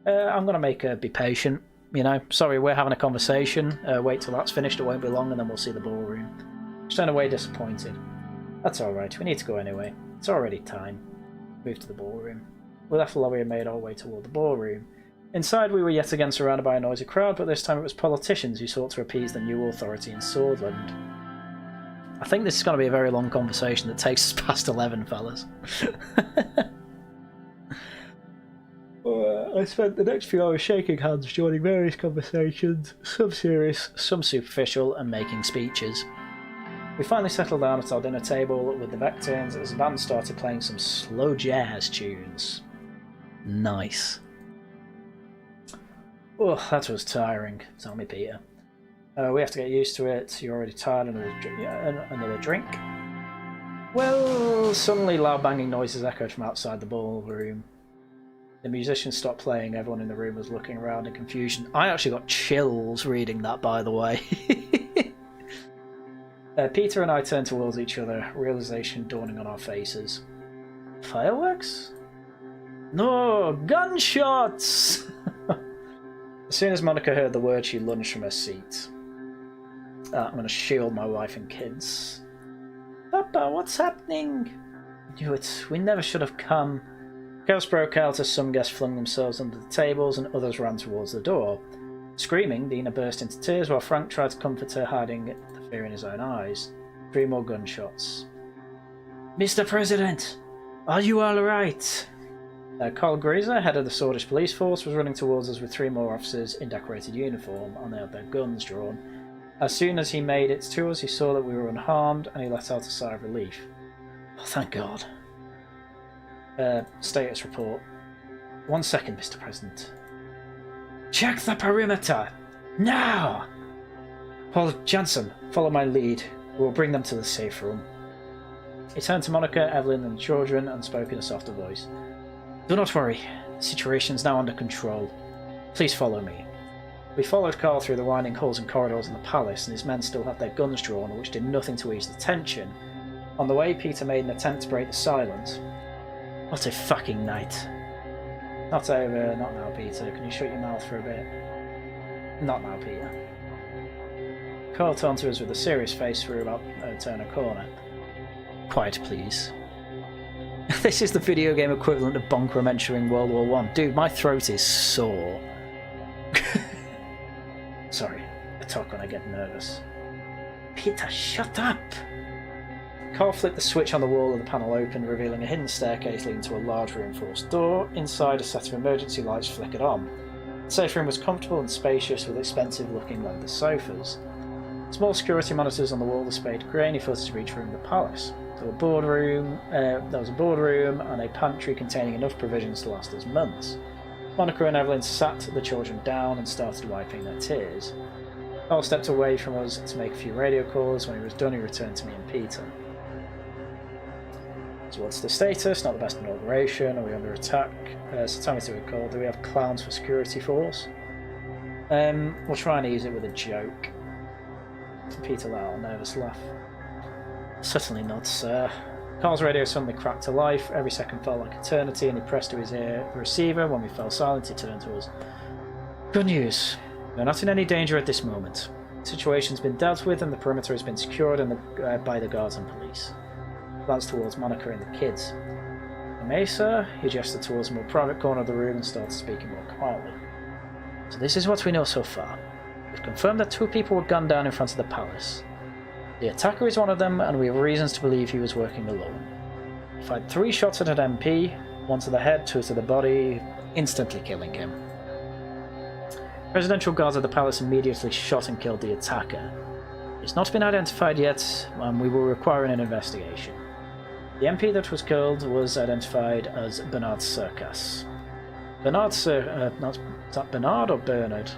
I'm going to make her be patient. You know, sorry, we're having a conversation. Wait till that's finished, it won't be long, and then we'll see the ballroom. She turned away disappointed. That's alright, we need to go anyway. It's already time. Moved to the ballroom. We left the lobby and made our way toward the ballroom. Inside we were yet again surrounded by a noisy crowd, but this time it was politicians who sought to appease the new authority in Swordland. I think this is going to be a very long conversation that takes us past 11, fellas. I spent the next few hours shaking hands, joining various conversations, some serious, some superficial, and making speeches. We finally settled down at our dinner table with the Vectins as the band started playing some slow jazz tunes. Nice. Oh, that was tiring. Tell me, Peter. We have to get used to it. You're already tired. Another drink? Well, suddenly loud banging noises echoed from outside the ballroom. The musicians stopped playing. Everyone in the room was looking around in confusion. I actually got chills reading that, by the way. Peter and I turned towards each other, realization dawning on our faces. Fireworks? No, gunshots! As soon as Monica heard the word, she lunged from her seat. I'm going to shield my wife and kids. Papa, what's happening? I knew it. We never should have come. Chaos broke out as some guests flung themselves under the tables and others ran towards the door. Screaming, Dina burst into tears while Frank tried to comfort her, hiding the fear in his own eyes. 3 more gunshots. Mr. President, are you all right? Carl Grazer, head of the Swordish police force, was running towards us with 3 more officers in decorated uniform, and they had their guns drawn. As soon as he made it to us, he saw that we were unharmed, and he let out a sigh of relief. Oh, thank God. Status report. 1 second, Mr. President. Check the perimeter! Now! Paul Jansen, follow my lead. We will bring them to the safe room. He turned to Monica, Evelyn, and the children and spoke in a softer voice. Do not worry. The situation is now under control. Please follow me. We followed Carl through the winding halls and corridors in the palace, and his men still had their guns drawn, which did nothing to ease the tension. On the way, Peter made an attempt to break the silence. What a fucking night. Not over, not now, Peter. Can you shut your mouth for a bit? Not now, Peter. Carl turned to us with a serious face through about turn a corner. Quiet, please. This is the video game equivalent of Bonker entering World War I. Dude, my throat is sore. Sorry, I talk when I get nervous. Peter, shut up! Carl flipped the switch on the wall and the panel opened, revealing a hidden staircase leading to a large reinforced door. Inside, a set of emergency lights flickered on. The safe room was comfortable and spacious, with expensive-looking leather sofas. Small security monitors on the wall displayed grainy footage of each room of the palace. There was a boardroom and a pantry containing enough provisions to last us months. Monica and Evelyn sat the children down and started wiping their tears. Carl stepped away from us to make a few radio calls. When he was done, he returned to me and Peter. So what's the status? Not the best inauguration. Are we under attack? So tell me to recall. Do we have clowns for security force? We'll try and use it with a joke. Peter let out a nervous laugh. Certainly not, sir. Carl's radio suddenly cracked to life. Every second felt like eternity, and he pressed to his ear the receiver. When we fell silent, he turned to us. Good news. We're not in any danger at this moment. The situation's been dealt with, and the perimeter has been secured by the guards and police. He glanced towards Monica and the kids. I may, sir? He gestured towards a more private corner of the room and started speaking more quietly. So this is what we know so far. We've confirmed that 2 people were gunned down in front of the palace. The attacker is one of them, and we have reasons to believe he was working alone. He fired 3 shots at an MP, 1 to the head, 2 to the body, instantly killing him. Presidential guards at the palace immediately shot and killed the attacker. It's not been identified yet, and we will require an investigation. The MP that was killed was identified as Bernard Circus. Bernard is that Bernard or Bernard?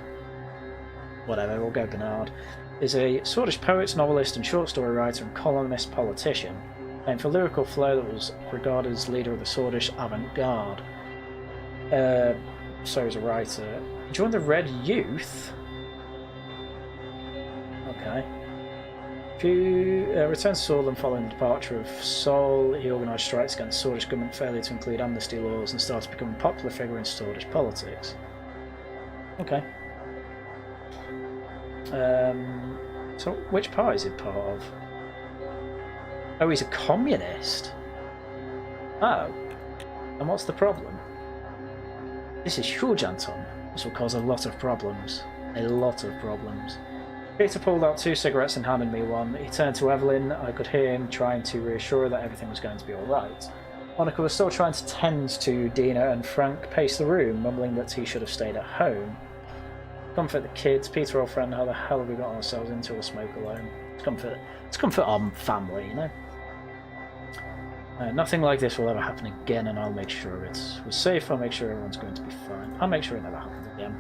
Whatever, we'll go Bernard. Is a Swedish poet, novelist and short story writer and columnist politician, named for lyrical flair that was regarded as leader of the Swedish avant-garde. So he's a writer. He joined the Red Youth? Okay. Returned to Sweden following the departure of Sol. He organised strikes against Swedish government failure to include amnesty laws and started becoming a popular figure in Swedish politics. Okay. So which party is he part of? Oh, he's a communist. Oh. And what's the problem? This is huge, Anton. This will cause a lot of problems. A lot of problems. Peter pulled out 2 cigarettes and handed me one. He turned to Evelyn. I could hear him trying to reassure her that everything was going to be alright. Monica was still trying to tend to Dina, and Frank paced the room, mumbling that he should have stayed at home. Comfort the kids. Peter, old friend, how the hell have we got ourselves into a smoke alone? Let's comfort our family, you know? Nothing like this will ever happen again, and I'll make sure we're safe. I'll make sure everyone's going to be fine. I'll make sure it never happens again.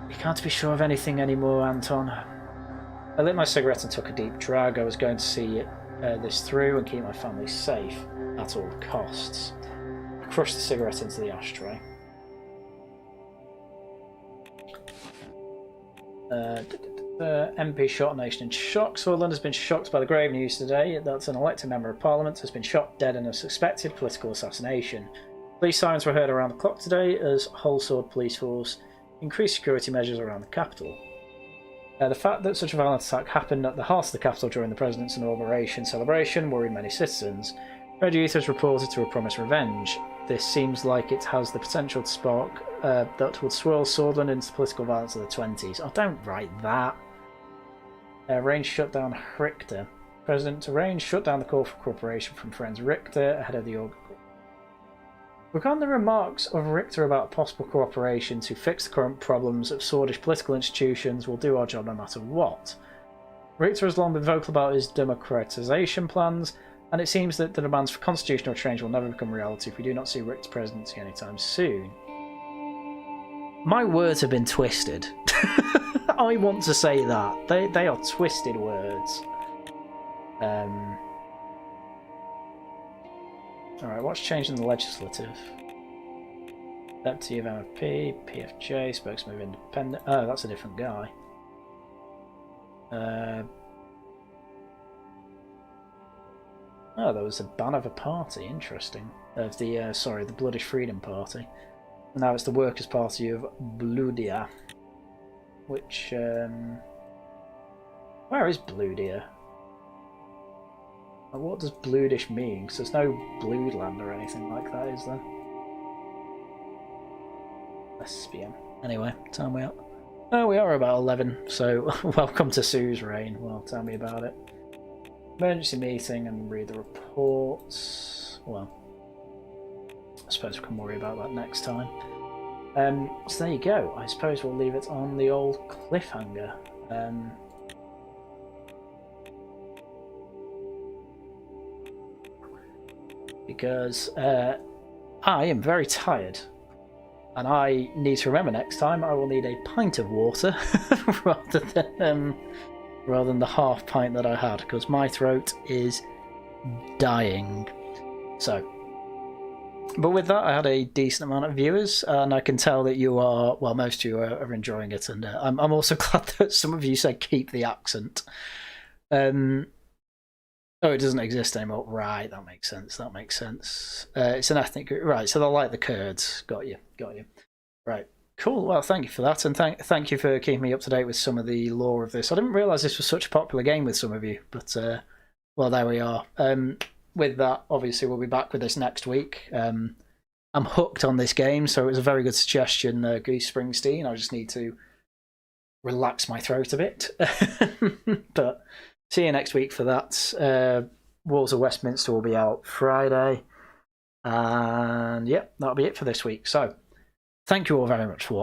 You can't be sure of anything anymore, Anton. I lit my cigarette and took a deep drag. I was going to see this through and keep my family safe at all costs. I crushed the cigarette into the ashtray. MP shot, nation in shock. Scotland has been shocked by the grave news today that an elected member of Parliament has been shot dead in a suspected political assassination. Police sirens were heard around the clock today as whole sword police force increased security measures around the capital. The fact that such a violent attack happened at the heart of the capital during the President's inauguration celebration worried many citizens. Red Youth has reported to have promised revenge. This seems like it has the potential to spark that would swirl Swordland into political violence of the 20s. Oh, don't write that. Range shut down Richter. President Range shut down the call for cooperation from friends Richter ahead of the org. Regarding the remarks of Richter about possible cooperation to fix the current problems of Swedish political institutions, we'll do our job no matter what. Richter has long been vocal about his democratisation plans, and it seems that the demands for constitutional change will never become reality if we do not see Richter's presidency anytime soon. My words have been twisted. I want to say that. They are twisted words. Alright, what's changed in the legislative? Deputy of MFP, PFJ, spokesman of Independent. Oh, that's a different guy. Oh, there was a ban of a party. Interesting. Of the the Bloodish Freedom Party. And now it's the Workers' Party of Bludia. Which where is Bludia? What does Bludish mean? Because there's no Bloodland or anything like that, is there? Lesbian. Anyway, time we up. Oh, we are about 11, so welcome to Suzerain. Well, tell me about it. Emergency meeting and read the reports. Well, I suppose we can worry about that next time. So there you go. I suppose we'll leave it on the old cliffhanger. Because I am very tired. And I need to remember next time I will need a pint of water rather than the half pint that I had, because my throat is dying. So, but with that, I had a decent amount of viewers, and I can tell that you are, well, most of you are enjoying it, and I'm also glad that some of you said keep the accent. Oh, it doesn't exist anymore. Right, that makes sense. That makes sense. It's an ethnic group. Right, so they're like the Kurds. Got you. Got you. Right. Cool. Well, thank you for that, and thank you for keeping me up to date with some of the lore of this. I didn't realise this was such a popular game with some of you, but well, there we are. With that, obviously, we'll be back with this next week. I'm hooked on this game, so it was a very good suggestion, GooseSpringsteen. I just need to relax my throat a bit. But see you next week for that. Walls of Westminster will be out Friday. And yeah, that'll be it for this week. So thank you all very much for watching.